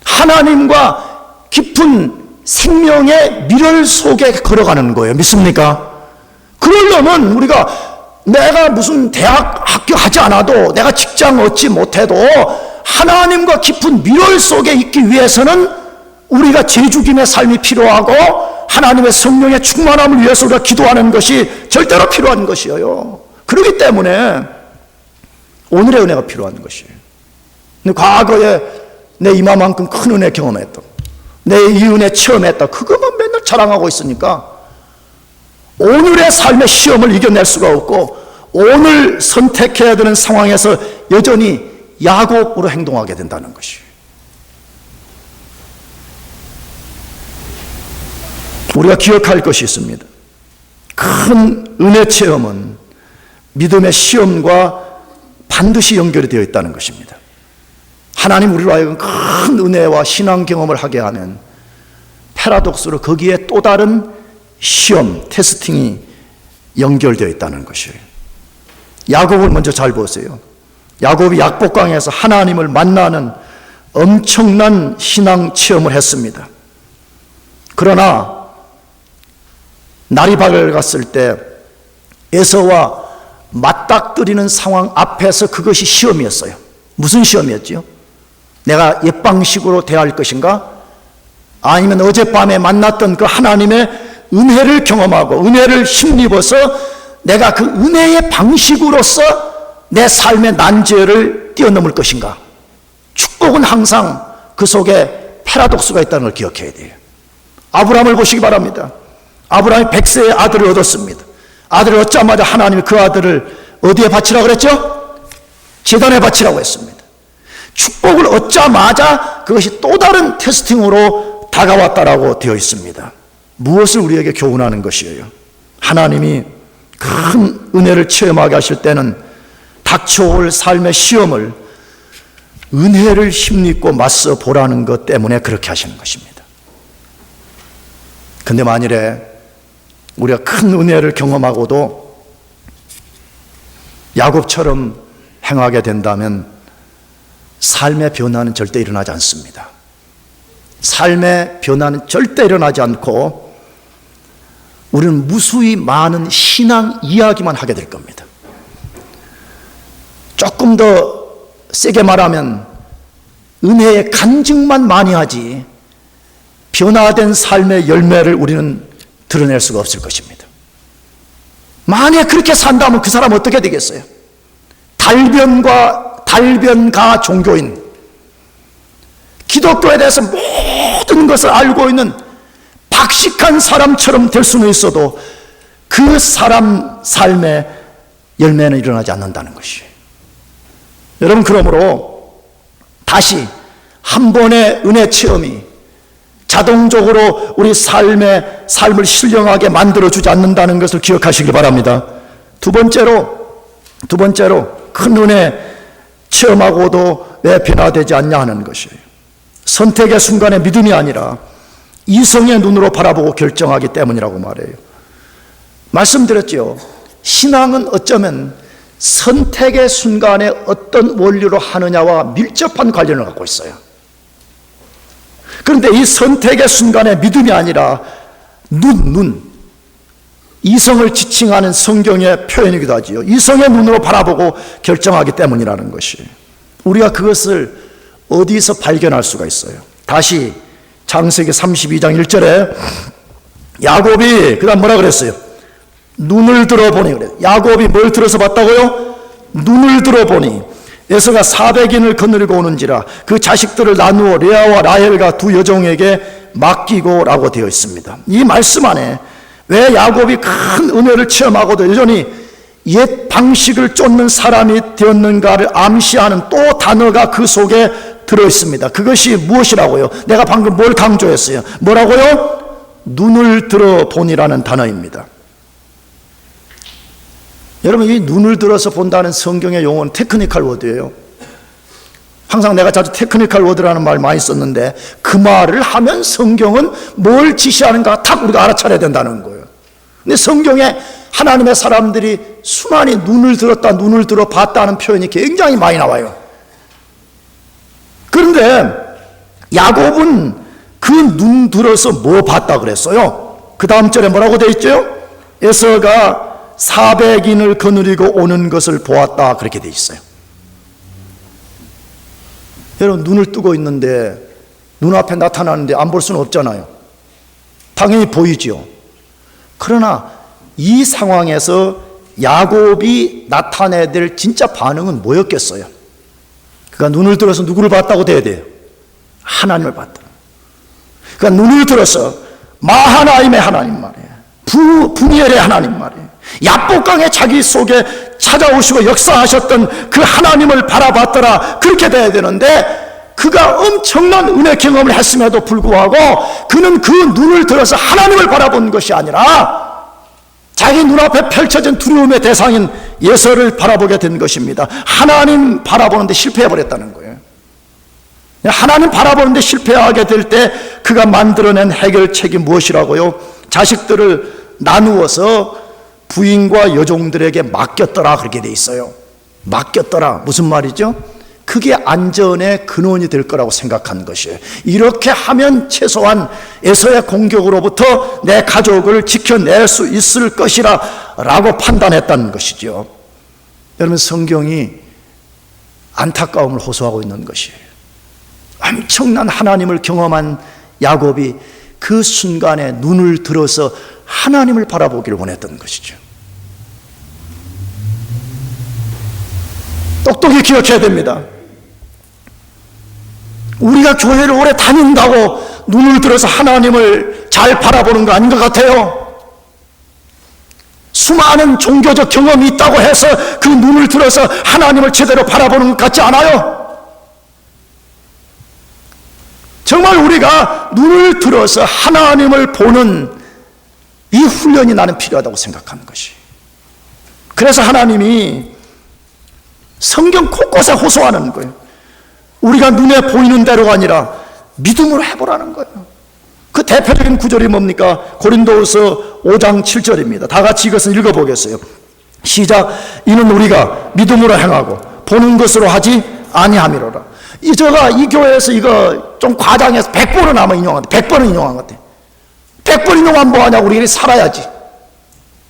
하나님과 깊은 생명의 미랄 속에 걸어가는 거예요. 믿습니까? 그러려면 우리가 내가 무슨 대학 합격하지 않아도 내가 직장 얻지 못해도 하나님과 깊은 미랄 속에 있기 위해서는 우리가 재죽임의 삶이 필요하고 하나님의 성령의 충만함을 위해서 우리가 기도하는 것이 절대로 필요한 것이에요. 그렇기 때문에 오늘의 은혜가 필요한 것이에요. 근데 과거에 내 이마만큼 큰 은혜 경험했다, 내 이 은혜 체험했다, 그것만 맨날 자랑하고 있으니까 오늘의 삶의 시험을 이겨낼 수가 없고 오늘 선택해야 되는 상황에서 여전히 야곱으로 행동하게 된다는 것이에요. 우리가 기억할 것이 있습니다. 큰 은혜 체험은 믿음의 시험과 반드시 연결이 되어 있다는 것입니다. 하나님 우리로 하여금 큰 은혜와 신앙 경험을 하게 하는 패러독스로 거기에 또 다른 시험, 테스팅이 연결되어 있다는 것이에요. 야곱을 먼저 잘 보세요. 야곱이 약복강에서 하나님을 만나는 엄청난 신앙 체험을 했습니다. 그러나 날이 밝았을 때 에서와 맞닥뜨리는 상황 앞에서 그것이 시험이었어요. 무슨 시험이었지요? 내가 옛 방식으로 대할 것인가? 아니면 어젯밤에 만났던 그 하나님의 은혜를 경험하고 은혜를 힘입어서 내가 그 은혜의 방식으로서 내 삶의 난제를 뛰어넘을 것인가? 축복은 항상 그 속에 패러독스가 있다는 걸 기억해야 돼요. 아브라함을 보시기 바랍니다. 아브라함이 100세의 아들을 얻었습니다. 아들을 얻자마자 하나님이 그 아들을 어디에 바치라고 그랬죠? 제단에 바치라고 했습니다. 축복을 얻자마자 그것이 또 다른 테스팅으로 다가왔다라고 되어 있습니다. 무엇을 우리에게 교훈하는 것이에요? 하나님이 큰 은혜를 체험하게 하실 때는 닥쳐올 삶의 시험을 은혜를 힘입고 맞서 보라는 것 때문에 그렇게 하시는 것입니다. 근데 만일에 우리가 큰 은혜를 경험하고도 야곱처럼 행하게 된다면 삶의 변화는 절대 일어나지 않습니다. 삶의 변화는 절대 일어나지 않고 우리는 무수히 많은 신앙 이야기만 하게 될 겁니다. 조금 더 세게 말하면 은혜의 간증만 많이 하지 변화된 삶의 열매를 우리는 드러낼 수가 없을 것입니다. 만약에 그렇게 산다면 그 사람 어떻게 되겠어요? 달변가 종교인, 기독교에 대해서 모든 것을 알고 있는 박식한 사람처럼 될 수는 있어도 그 사람 삶의 열매는 일어나지 않는다는 것이에요. 여러분, 그러므로 다시 한 번의 은혜 체험이 자동적으로 우리 삶을 신령하게 만들어주지 않는다는 것을 기억하시길 바랍니다. 두 번째로 큰 은혜 체험하고도 왜 변화되지 않냐 하는 것이에요. 선택의 순간에 믿음이 아니라 이성의 눈으로 바라보고 결정하기 때문이라고 말해요. 말씀드렸죠. 신앙은 어쩌면 선택의 순간에 어떤 원리로 하느냐와 밀접한 관련을 갖고 있어요. 그런데 이 선택의 순간에 믿음이 아니라 이성을 지칭하는 성경의 표현이기도 하지요. 이성의 눈으로 바라보고 결정하기 때문이라는 것이, 우리가 그것을 어디서 발견할 수가 있어요? 다시 창세기 32장 1절에 야곱이 그 다음 뭐라 그랬어요? 눈을 들어보니. 그래요. 야곱이 뭘 들어서 봤다고요? 눈을 들어보니 에서가 400인을 거느리고 오는지라 그 자식들을 나누어 레아와 라헬과 두 여종에게 맡기고 라고 되어 있습니다. 이 말씀 안에 왜 야곱이 큰 은혜를 체험하고도 여전히 옛 방식을 쫓는 사람이 되었는가를 암시하는 또 단어가 그 속에 들어있습니다. 그것이 무엇이라고요? 내가 방금 뭘 강조했어요? 뭐라고요? 눈을 들어보니라는 단어입니다. 여러분, 이 눈을 들어서 본다는 성경의 용어는 테크니컬 워드예요. 항상 내가 자주 테크니컬 워드라는 말 많이 썼는데 그 말을 하면 성경은 뭘 지시하는가 딱 우리가 알아차려야 된다는 거예요. 근데 성경에 하나님의 사람들이 수많이 눈을 들었다, 눈을 들어봤다 하는 표현이 굉장히 많이 나와요. 그런데 야곱은 그 눈 들어서 뭐 봤다 그랬어요? 그 다음 절에 뭐라고 되어 있죠? 에서가 400인을 거느리고 오는 것을 보았다, 그렇게 되어 있어요. 여러분, 눈을 뜨고 있는데 눈앞에 나타나는데 안 볼 수는 없잖아요. 당연히 보이지요. 그러나 이 상황에서 야곱이 나타내야 될 진짜 반응은 뭐였겠어요? 그가 눈을 들어서 누구를 봤다고 돼야 돼요? 하나님을 봤다. 그러니까 눈을 들어서 마하나임의 하나님 말이에요. 분이엘의 하나님 말이에요. 야복강의 자기 속에 찾아오시고 역사하셨던 그 하나님을 바라봤더라, 그렇게 돼야 되는데 그가 엄청난 은혜 경험을 했음에도 불구하고 그는 그 눈을 들어서 하나님을 바라본 것이 아니라 자기 눈앞에 펼쳐진 두려움의 대상인 예서를 바라보게 된 것입니다. 하나님 바라보는데 실패해버렸다는 거예요. 하나님 바라보는데 실패하게 될 때 그가 만들어낸 해결책이 무엇이라고요? 자식들을 나누어서 부인과 여종들에게 맡겼더라, 그렇게 돼 있어요. 맡겼더라, 무슨 말이죠? 그게 안전의 근원이 될 거라고 생각한 것이에요. 이렇게 하면 최소한 에서의 공격으로부터 내 가족을 지켜낼 수 있을 것이라 라고 판단했다는 것이죠. 여러분, 성경이 안타까움을 호소하고 있는 것이에요. 엄청난 하나님을 경험한 야곱이 그 순간에 눈을 들어서 하나님을 바라보기를 원했던 것이죠. 똑똑히 기억해야 됩니다. 우리가 교회를 오래 다닌다고 눈을 들어서 하나님을 잘 바라보는 거 아닌 것 같아요. 수많은 종교적 경험이 있다고 해서 그 눈을 들어서 하나님을 제대로 바라보는 것 같지 않아요? 정말 우리가 눈을 들어서 하나님을 보는 이 훈련이 나는 필요하다고 생각하는 것이. 그래서 하나님이 성경 곳곳에 호소하는 거예요. 우리가 눈에 보이는 대로가 아니라 믿음으로 해보라는 거예요. 그 대표적인 구절이 뭡니까? 고린도후서 5장 7절입니다. 다 같이 이것을 읽어보겠어요. 시작. 이는 우리가 믿음으로 행하고 보는 것으로 하지 아니함이로라. 제가 이 교회에서 이거 좀 과장해서 100번은 아마 인용한 것 같아요. 100번은 인용한 것 같아요. 100번 인용하면 뭐하냐고. 우리끼리 살아야지.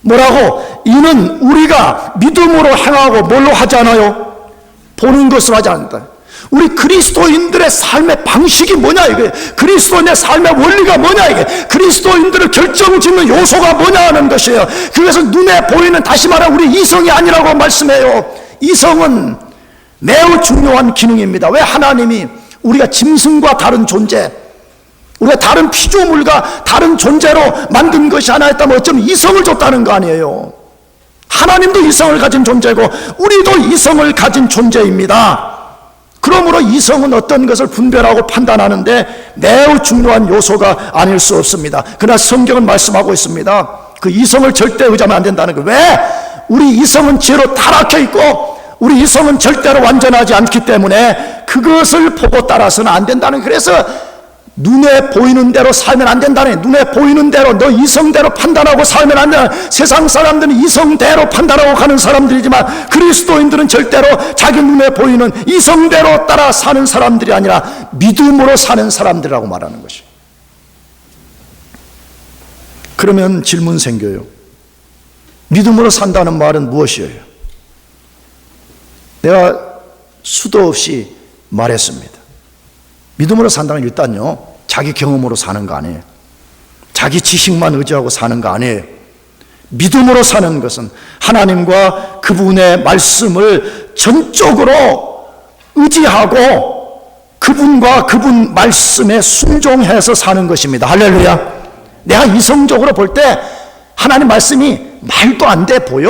뭐라고? 이는 우리가 믿음으로 행하고 뭘로 하지 않아요? 보는 것으로 하지 않는다. 우리 그리스도인들의 삶의 방식이 뭐냐 이게. 그리스도인의 삶의 원리가 뭐냐 이게. 그리스도인들을 결정짓는 요소가 뭐냐 하는 것이에요. 그것은 눈에 보이는, 다시 말해 우리 이성이 아니라고 말씀해요. 이성은 매우 중요한 기능입니다. 왜? 하나님이 우리가 짐승과 다른 존재, 우리가 다른 피조물과 다른 존재로 만든 것이 하나 있다면 어쩌면 이성을 줬다는 거 아니에요. 하나님도 이성을 가진 존재고 우리도 이성을 가진 존재입니다. 그러므로 이성은 어떤 것을 분별하고 판단하는데 매우 중요한 요소가 아닐 수 없습니다. 그러나 성경은 말씀하고 있습니다. 그 이성을 절대 의지하면 안 된다는 거예요. 왜? 우리 이성은 죄로 타락해 있고 우리 이성은 절대로 완전하지 않기 때문에 그것을 보고 따라서는 안 된다는 거예요. 그래서 눈에 보이는 대로 살면 안 된다네. 눈에 보이는 대로 너 이성대로 판단하고 살면 안 된다. 세상 사람들은 이성대로 판단하고 가는 사람들이지만 그리스도인들은 절대로 자기 눈에 보이는 이성대로 따라 사는 사람들이 아니라 믿음으로 사는 사람들이라고 말하는 것이. 그러면 질문 생겨요. 믿음으로 산다는 말은 무엇이에요? 내가 수도 없이 말했습니다. 믿음으로 산다는 일단요, 자기 경험으로 사는 거 아니에요. 자기 지식만 의지하고 사는 거 아니에요. 믿음으로 사는 것은 하나님과 그분의 말씀을 전적으로 의지하고 그분과 그분 말씀에 순종해서 사는 것입니다. 할렐루야. 내가 이성적으로 볼 때 하나님 말씀이 말도 안 돼 보여.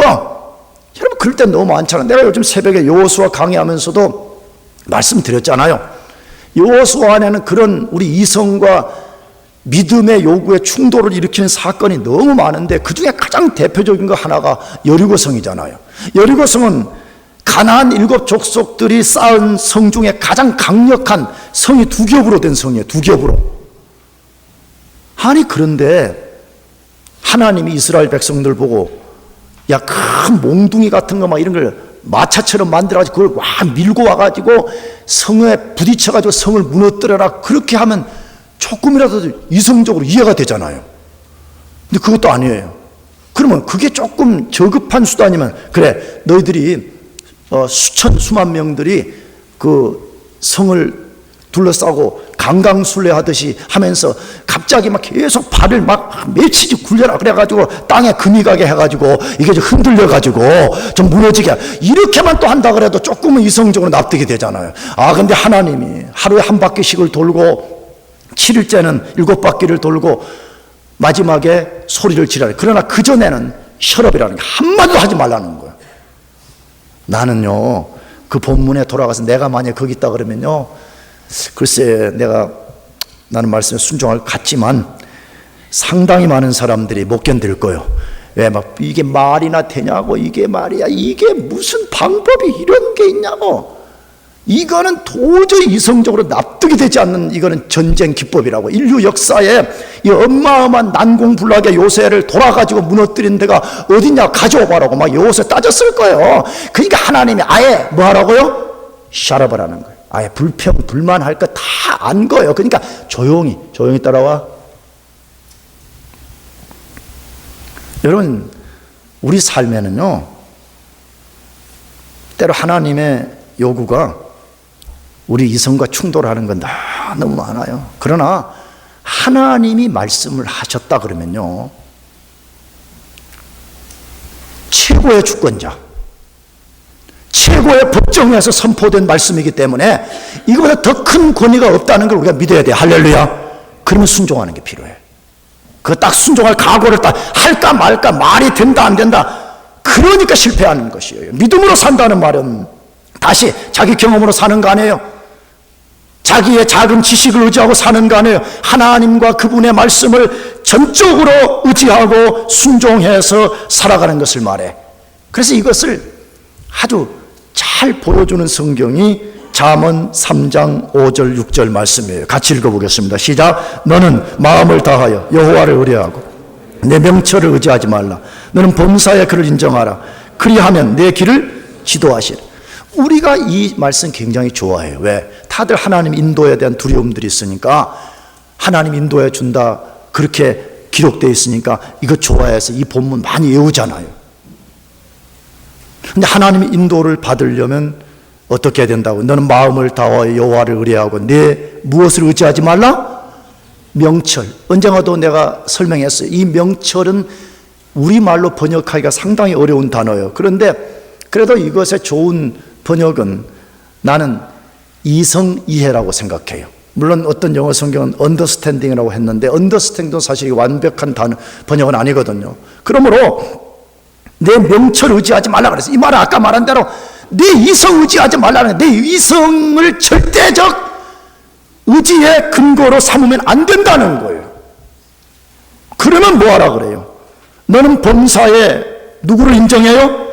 여러분 그럴 때 너무 많잖아요. 내가 요즘 새벽에 여호수아 강의하면서도 말씀드렸잖아요. 여호수아 안에는 그런 우리 이성과 믿음의 요구에 충돌을 일으키는 사건이 너무 많은데 그 중에 가장 대표적인 거 하나가 여리고성이잖아요. 여리고성은 가나안 7 족속들이 쌓은 성 중에 가장 강력한 성이 2겹으로 된 성이에요. 2겹으로. 아니 그런데 하나님이 이스라엘 백성들 보고 야, 큰 몽둥이 같은 거 막 이런 걸 마차처럼 만들어가지고 그걸 와 밀고 와가지고 성에 부딪혀가지고 성을 무너뜨려라. 그렇게 하면 조금이라도 이성적으로 이해가 되잖아요. 근데 그것도 아니에요. 그러면 그게 조금 저급한 수단이면 그래 너희들이 수만 명들이 그 성을 둘러싸고 강강술래하듯이 하면서 갑자기 막 계속 발을 막 며칠이 굴려라 그래가지고 땅에 금이 가게 해가지고 이게 좀 흔들려가지고 좀 무너지게 이렇게만 또 한다 그래도 조금은 이성적으로 납득이 되잖아요. 아 근데 하나님이 하루에 한 바퀴씩을 돌고 7일째는 7바퀴를 돌고 마지막에 소리를 지르라. 그러나 그전에는 셔럽이라는 게 한마디도 하지 말라는 거예요. 나는요 그 본문에 돌아가서 내가 만약 거기 있다 그러면요 글쎄 나는 말씀에 순종할 것 같지만 상당히 많은 사람들이 못 견딜 거예요. 왜 막 이게 말이나 되냐고. 이게 말이야 이게 무슨 방법이 이런 게 있냐고. 이거는 도저히 이성적으로 납득이 되지 않는 이거는 전쟁 기법이라고. 인류 역사에 이 어마어마한 난공불락의 요새를 돌아가지고 무너뜨린 데가 어디냐 가져오라고 막 요새 따졌을 거예요. 그러니까 하나님이 아예 뭐 하라고요? 샤라바라는 거예요. 아예 불만할 거 다 안 거예요. 그러니까 조용히 따라와. 여러분 우리 삶에는요 때로 하나님의 요구가 우리 이성과 충돌하는 건 너무 많아요. 그러나 하나님이 말씀을 하셨다 그러면요 최고의 주권자, 최고의 법정에서 선포된 말씀이기 때문에 이거보다 더 큰 권위가 없다는 걸 우리가 믿어야 돼. 할렐루야. 그러면 순종하는 게 필요해. 그 딱 순종할 각오를 딱 할까 말까, 말이 된다 안 된다, 그러니까 실패하는 것이에요. 믿음으로 산다는 말은 다시 자기 경험으로 사는 거 아니에요. 자기의 작은 지식을 의지하고 사는 거 아니에요. 하나님과 그분의 말씀을 전적으로 의지하고 순종해서 살아가는 것을 말해. 그래서 이것을 아주 잘 보여주는 성경이 잠언 3장 5절 6절 말씀이에요. 같이 읽어보겠습니다. 시작. 너는 마음을 다하여 여호와를 의뢰하고 내 명철을 의지하지 말라. 너는 범사에 그를 인정하라. 그리하면 내 길을 지도하시라. 우리가 이 말씀 굉장히 좋아해요. 왜? 다들 하나님 인도에 대한 두려움들이 있으니까, 하나님 인도해 준다 그렇게 기록되어 있으니까 이거 좋아해서 이 본문 많이 외우잖아요. 근데 하나님의 인도를 받으려면 어떻게 해야 된다고? 너는 마음을 다하여 여호와를 의뢰하고 내 무엇을 의지하지 말라? 명철. 언젠가도 내가 설명했어요. 이 명철은 우리말로 번역하기가 상당히 어려운 단어예요. 그런데 그래도 이것의 좋은 번역은 나는 이성이해라고 생각해요. 물론 어떤 영어 성경은 understanding이라고 했는데 understanding도 사실 완벽한 단어, 번역은 아니거든요. 그러므로 내 명철 의지하지 말라 그랬어요. 이 말은 아까 말한 대로 내 이성 의지하지 말라는, 내 이성을 절대적 의지의 근거로 삼으면 안 된다는 거예요. 그러면 뭐하라 그래요? 너는 범사에 누구를 인정해요?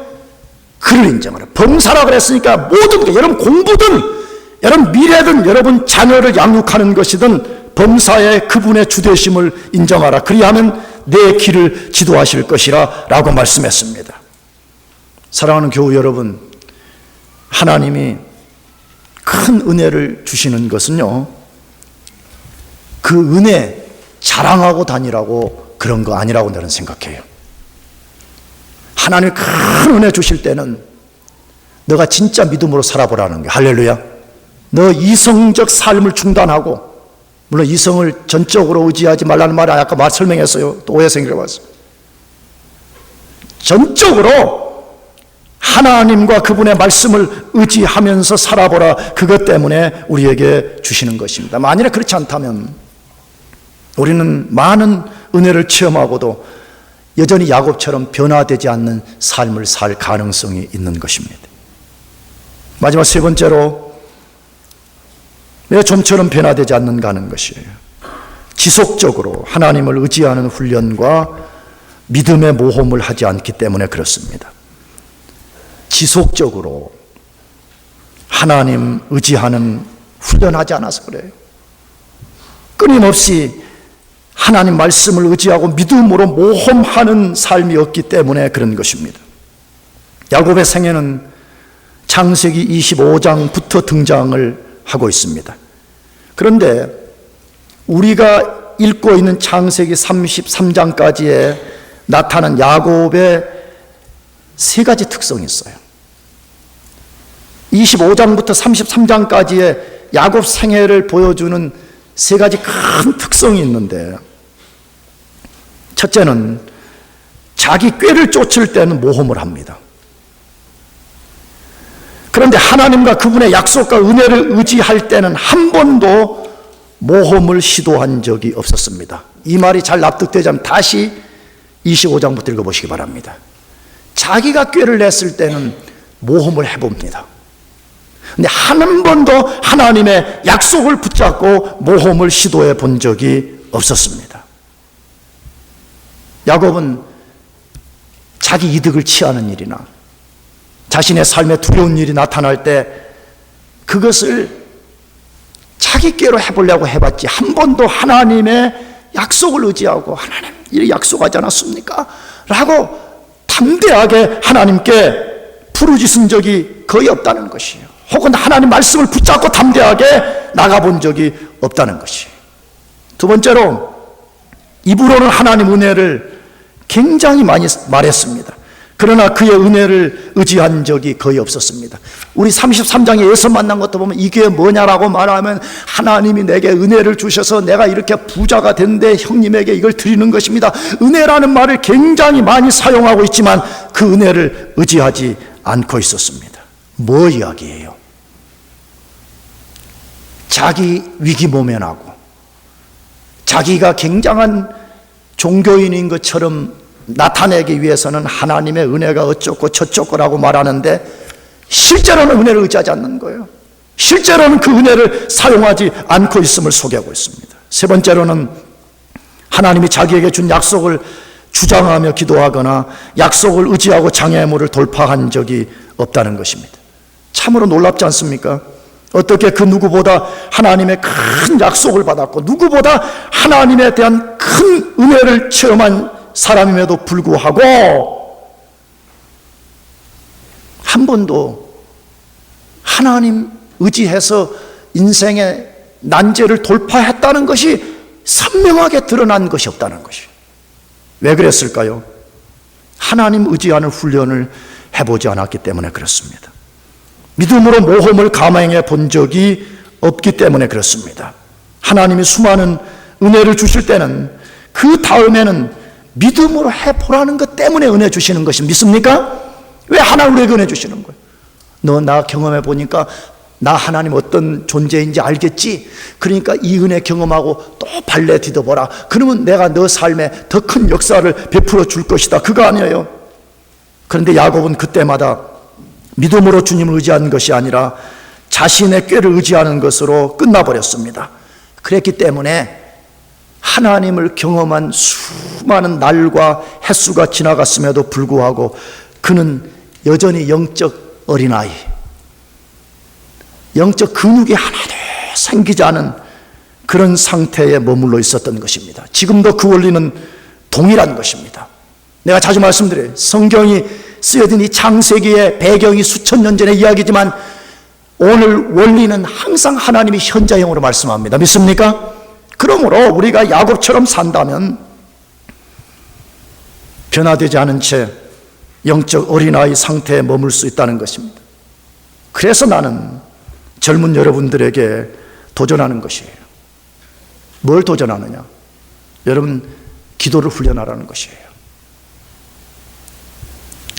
그를 인정하라. 범사라 그랬으니까 모든 게, 여러분 공부든 여러분 미래든 여러분 자녀를 양육하는 것이든 범사에 그분의 주되심을 인정하라. 그리하면 내 길을 지도하실 것이라 라고 말씀했습니다. 사랑하는 교우 여러분, 하나님이 큰 은혜를 주시는 것은요, 그 은혜 자랑하고 다니라고 그런 거 아니라고 저는 생각해요. 하나님이 큰 은혜 주실 때는 너가 진짜 믿음으로 살아보라는 게, 할렐루야. 너 이성적 삶을 중단하고, 물론 이성을 전적으로 의지하지 말라는 말을 아까 설명했어요. 또 오해 생겨봤어요. 전적으로 하나님과 그분의 말씀을 의지하면서 살아보라. 그것 때문에 우리에게 주시는 것입니다. 만일에 그렇지 않다면 우리는 많은 은혜를 체험하고도 여전히 야곱처럼 변화되지 않는 삶을 살 가능성이 있는 것입니다. 마지막 세 번째로 왜 좀처럼 변화되지 않는가 하는 것이에요. 지속적으로 하나님을 의지하는 훈련과 믿음의 모험을 하지 않기 때문에 그렇습니다. 지속적으로 하나님 의지하는 훈련하지 않아서 그래요. 끊임없이 하나님 말씀을 의지하고 믿음으로 모험하는 삶이 없기 때문에 그런 것입니다. 야곱의 생애는 창세기 25장부터 등장을 하고 있습니다. 그런데 우리가 읽고 있는 창세기 33장까지에 나타난 야곱의 세 가지 특성이 있어요. 25장부터 33장까지의 야곱 생애를 보여주는 세 가지 큰 특성이 있는데, 첫째는 자기 꾀를 쫓을 때는 모험을 합니다. 그런데 하나님과 그분의 약속과 은혜를 의지할 때는 한 번도 모험을 시도한 적이 없었습니다. 이 말이 잘 납득되자면 다시 25장부터 읽어보시기 바랍니다. 자기가 꾀를 냈을 때는 모험을 해봅니다. 근데 한 번도 하나님의 약속을 붙잡고 모험을 시도해 본 적이 없었습니다. 야곱은 자기 이득을 취하는 일이나 자신의 삶에 두려운 일이 나타날 때 그것을 자기 꾀로 해보려고 해봤지, 한 번도 하나님의 약속을 의지하고 하나님 이 약속하지 않았습니까? 라고 담대하게 하나님께 부르짖은 적이 거의 없다는 것이에요. 혹은 하나님 말씀을 붙잡고 담대하게 나가본 적이 없다는 것이에요. 두 번째로 입으로는 하나님 은혜를 굉장히 많이 말했습니다. 그러나 그의 은혜를 의지한 적이 거의 없었습니다. 우리 33장에 예수 만난 것도 보면 이게 뭐냐라고 말하면 하나님이 내게 은혜를 주셔서 내가 이렇게 부자가 된데 형님에게 이걸 드리는 것입니다. 은혜라는 말을 굉장히 많이 사용하고 있지만 그 은혜를 의지하지 않고 있었습니다. 뭐 이야기예요? 자기 위기 모면하고 자기가 굉장한 종교인인 것처럼 나타내기 위해서는 하나님의 은혜가 어쩌고 저쩌고라고 말하는데 실제로는 은혜를 의지하지 않는 거예요. 실제로는 그 은혜를 사용하지 않고 있음을 소개하고 있습니다. 세 번째로는 하나님이 자기에게 준 약속을 주장하며 기도하거나 약속을 의지하고 장애물을 돌파한 적이 없다는 것입니다. 참으로 놀랍지 않습니까? 어떻게 그 누구보다 하나님의 큰 약속을 받았고 누구보다 하나님에 대한 큰 은혜를 체험한 사람임에도 불구하고 한 번도 하나님 의지해서 인생의 난제를 돌파했다는 것이 선명하게 드러난 것이 없다는 것이에요. 왜 그랬을까요? 하나님 의지하는 훈련을 해보지 않았기 때문에 그렇습니다. 믿음으로 모험을 감행해 본 적이 없기 때문에 그렇습니다. 하나님이 수많은 은혜를 주실 때는 그 다음에는 믿음으로 해보라는 것 때문에 은혜 주시는 것이 믿습니까? 왜 하나님 우리에게 은혜 주시는 거예요? 너 나 경험해 보니까 나 하나님 어떤 존재인지 알겠지? 그러니까 이 은혜 경험하고 또 발래 디뎌보라. 그러면 내가 너 삶에 더 큰 역사를 베풀어 줄 것이다. 그거 아니에요. 그런데 야곱은 그때마다 믿음으로 주님을 의지하는 것이 아니라 자신의 꾀를 의지하는 것으로 끝나버렸습니다. 그랬기 때문에 하나님을 경험한 수많은 날과 횟수가 지나갔음에도 불구하고 그는 여전히 영적 어린아이, 영적 근육이 하나도 생기지 않은 그런 상태에 머물러 있었던 것입니다. 지금도 그 원리는 동일한 것입니다. 내가 자주 말씀드려요. 성경이 쓰여진 이 창세기의 배경이 수천 년 전의 이야기지만 오늘 원리는 항상 하나님이 현자형으로 말씀합니다. 믿습니까? 그러므로 우리가 야곱처럼 산다면 변화되지 않은 채 영적 어린아이 상태에 머물 수 있다는 것입니다. 그래서 나는 젊은 여러분들에게 도전하는 것이에요. 뭘 도전하느냐? 여러분, 기도를 훈련하라는 것이에요.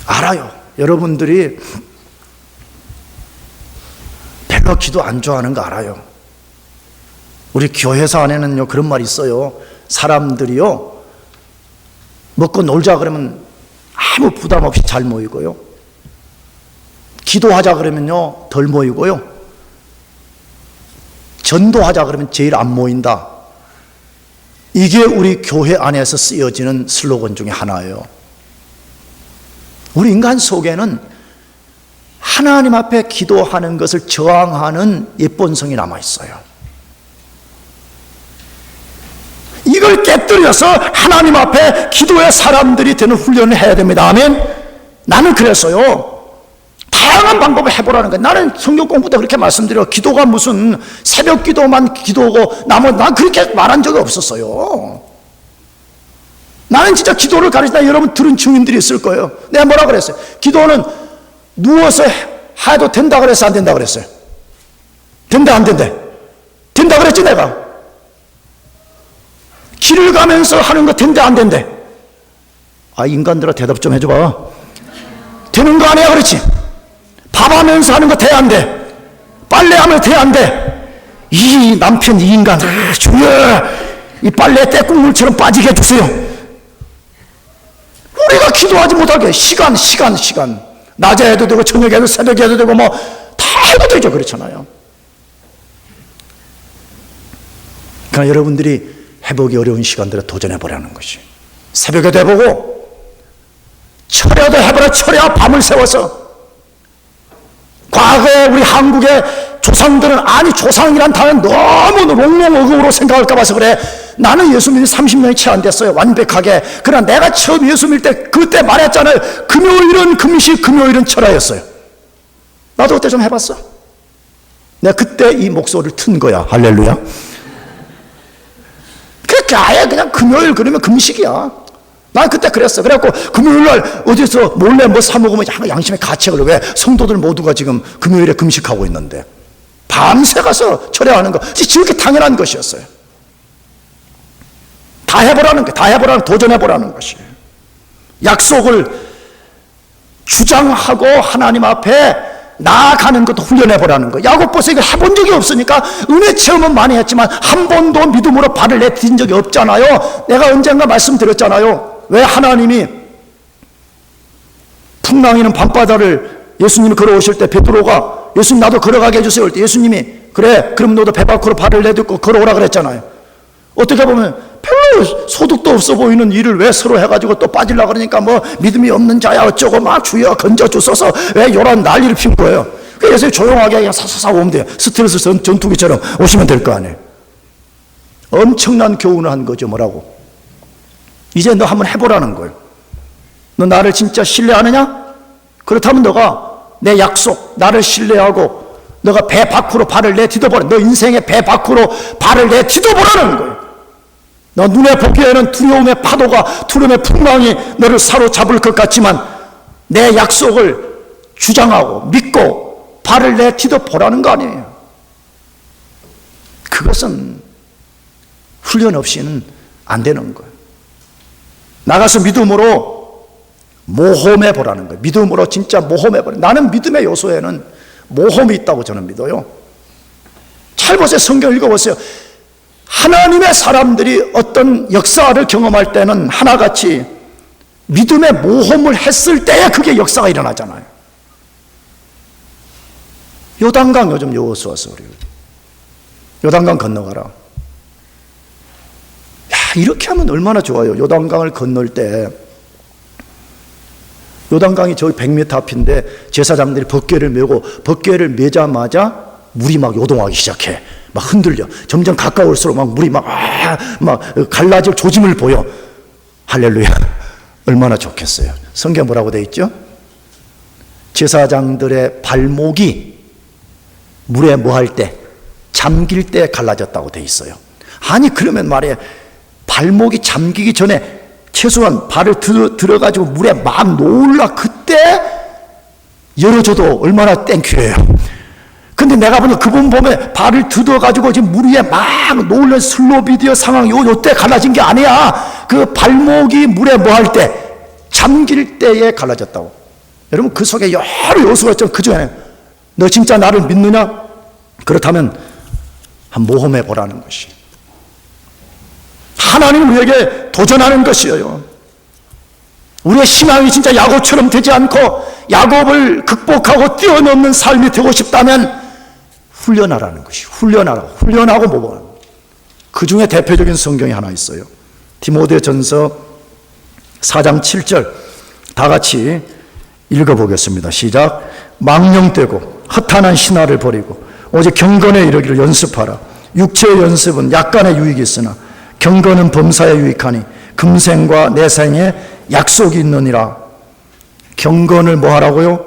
알아요. 여러분들이 별로 기도 안 좋아하는 거 알아요. 우리 교회사 안에는요 그런 말이 있어요. 사람들이요 먹고 놀자 그러면 아무 부담 없이 잘 모이고요, 기도하자 그러면요 덜 모이고요, 전도하자 그러면 제일 안 모인다. 이게 우리 교회 안에서 쓰여지는 슬로건 중에 하나예요. 우리 인간 속에는 하나님 앞에 기도하는 것을 저항하는 옛본성이 남아있어요. 이걸 깨뜨려서 하나님 앞에 기도의 사람들이 되는 훈련을 해야 됩니다. 아멘. 나는 그래서요 다양한 방법을 해보라는 거예요. 나는 성경 공부 때 그렇게 말씀드려. 기도가 무슨 새벽 기도만 기도고 난 그렇게 말한 적이 없었어요. 나는 진짜 기도를 가르치다 여러분 들은 증인들이 있을 거예요. 내가 뭐라 그랬어요? 기도는 누워서 해도 된다 그랬어요? 안 된다 그랬어요? 된다 안 된대? 된다 그랬지 내가. 길을 가면서 하는 거 된대 안 된대? 아, 인간들아 대답 좀 해줘봐. 되는 거 아니야 그렇지? 밥하면서 하는 거 돼 안 돼? 빨래하면 돼 안 돼? 이 남편 이 인간 중요해. 이 빨래 때국물처럼 빠지게 해주세요. 우리가 기도하지 못하게 시간 낮에 해도 되고 저녁에 해도 새벽에 해도 되고 뭐 다 해도 되죠. 그렇잖아요. 그러니까 여러분들이 해보기 어려운 시간들에 도전해보라는 것이, 새벽에도 해보고 철야도 해보라. 철야 밤을 세워서. 과거에 우리 한국의 조상들은 아니 조상이란 단어는 너무 롱롱어급으로 생각할까 봐서 그래. 나는 예수 믿은 30년이 채 안 됐어요. 완벽하게. 그러나 내가 처음 예수 믿을 때 그때 말했잖아요. 금요일은 금식, 금요일은 철야였어요. 나도 그때 좀 해봤어. 내가 그때 이 목소리를 튼 거야. 할렐루야. 그렇게 아예 그냥 금요일 그러면 금식이야. 난 그때 그랬어. 그래갖고 금요일날 어디서 몰래 뭐 사먹으면 양심의 가책을. 왜? 성도들 모두가 지금 금요일에 금식하고 있는데 밤새 가서 철야하는 거 지극히 당연한 것이었어요. 다 해보라는 게, 다 해보라는, 도전해보라는 것이에요. 약속을 주장하고 하나님 앞에 나아가는 것도 훈련해 보라는 거. 야고보서 이거 해본 적이 없으니까 은혜 체험은 많이 했지만 한 번도 믿음으로 발을 내딛은 적이 없잖아요. 내가 언젠가 말씀드렸잖아요. 왜 하나님이 풍랑이는 밤바다를 예수님이 걸어오실 때 베드로가 예수님 나도 걸어가게 해주세요 할 때 예수님이 그래 그럼 너도 배 밖으로 발을 내딛고 걸어오라 그랬잖아요. 어떻게 보면 별로 소득도 없어 보이는 일을 왜 서로 해가지고 또 빠지려고 그러니까 뭐 믿음이 없는 자야 어쩌고 막 주여 건져주소서 왜 요런 난리를 피운 거예요. 그래서 조용하게 그냥 사사사 오면 돼요. 스트레스 전투기처럼 오시면 될 거 아니에요. 엄청난 교훈을 한 거죠. 뭐라고? 이제 너 한번 해보라는 거예요. 너 나를 진짜 신뢰하느냐? 그렇다면 너가 내 약속 나를 신뢰하고 너가 배 밖으로 발을 내딛어보라. 너 인생의 배 밖으로 발을 내딛어보라는 거예요. 너 눈에 보기에는 두려움의 파도가 두려움의 풍랑이 너를 사로잡을 것 같지만 내 약속을 주장하고 믿고 발을 내딛어보라는 거 아니에요. 그것은 훈련 없이는 안 되는 거예요. 나가서 믿음으로 모험해 보라는 거예요. 믿음으로 진짜 모험해 보라. 나는 믿음의 요소에는 모험이 있다고 저는 믿어요. 잘 보세요. 성경 읽어보세요. 하나님의 사람들이 어떤 역사를 경험할 때는 하나같이 믿음의 모험을 했을 때에 그게 역사가 일어나잖아요. 요단강 요즘 여호수아 와서 우리 요단강 건너가라. 야, 이렇게 하면 얼마나 좋아요. 요단강을 건널 때 요단강이 저기 100m 앞인데 제사장들이 벗개를 메고 벗개를 메자마자 물이 막 요동하기 시작해. 막 흔들려. 점점 가까울수록 막 물이 막 갈라질 조짐을 보여. 할렐루야. 얼마나 좋겠어요. 성경 뭐라고 돼 있죠? 제사장들의 발목이 물에 뭐 할 때? 잠길 때 갈라졌다고 돼 있어요. 아니 그러면 말이에요. 발목이 잠기기 전에 최소한 발을 들어가지고 물에 막 놓을라 그때 열어줘도 얼마나 땡큐예요. 근데 내가 보니까 그분 보면 발을 들어가지고 지금 물 위에 막 놓으려는 슬로우 비디오 상황이 요때 갈라진 게 아니야. 그 발목이 물에 뭐 할 때? 잠길 때에 갈라졌다고. 여러분 그 속에 여러 요소가 있죠. 그 중에 너 진짜 나를 믿느냐? 그렇다면 한번 모험해 보라는 것이. 하나님 우리에게 도전하는 것이에요. 우리의 신앙이 진짜 야곱처럼 되지 않고 야곱을 극복하고 뛰어넘는 삶이 되고 싶다면 훈련하라는 것이. 훈련하고 뭐. 그 중에 대표적인 성경이 하나 있어요. 디모데전서 4장 7절 다 같이 읽어보겠습니다. 시작. 망령되고 허탄한 신화를 버리고 오직 경건에 이르기를 연습하라. 육체의 연습은 약간의 유익이 있으나 경건은 범사에 유익하니 금생과 내생에 약속이 있느니라. 경건을 뭐 하라고요?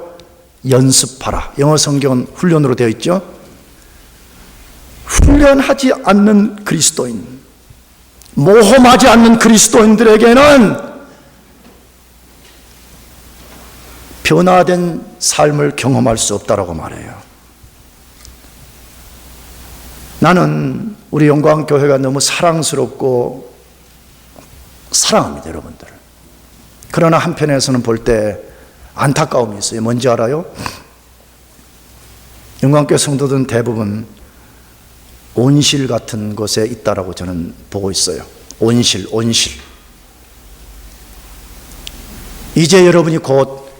연습하라. 영어 성경은 훈련으로 되어 있죠. 훈련하지 않는 그리스도인, 모험하지 않는 그리스도인들에게는 변화된 삶을 경험할 수 없다라고 말해요. 나는 우리 영광교회가 너무 사랑스럽고 사랑합니다, 여러분들. 그러나 한편에서는 볼 때 안타까움이 있어요. 뭔지 알아요? 영광교회 성도들은 대부분 온실 같은 곳에 있다라고 저는 보고 있어요. 온실. 이제 여러분이 곧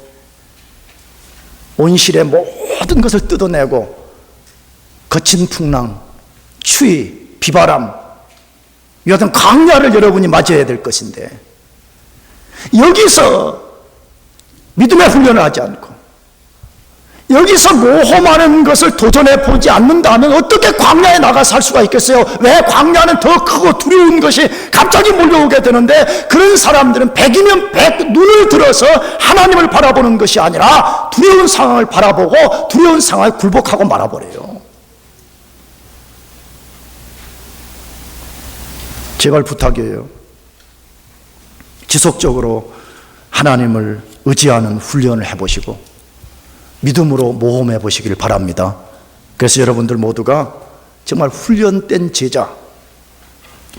온실의 모든 것을 뜯어내고 거친 풍랑, 추위, 비바람, 이 같은 강야를 여러분이 맞이해야 될 것인데 여기서 믿음의 훈련을 하지 않고 여기서 모험하는 것을 도전해 보지 않는다면 어떻게 광야에 나가 살 수가 있겠어요? 왜 광야는 더 크고 두려운 것이 갑자기 몰려오게 되는데 그런 사람들은 100이면 100 눈을 들어서 하나님을 바라보는 것이 아니라 두려운 상황을 바라보고 두려운 상황에 굴복하고 말아버려요. 제발 부탁이에요. 지속적으로 하나님을 의지하는 훈련을 해보시고 믿음으로 모험해 보시길 바랍니다. 그래서 여러분들 모두가 정말 훈련된 제자,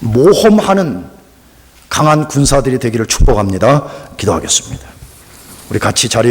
모험하는 강한 군사들이 되기를 축복합니다. 기도하겠습니다. 우리 같이 자리에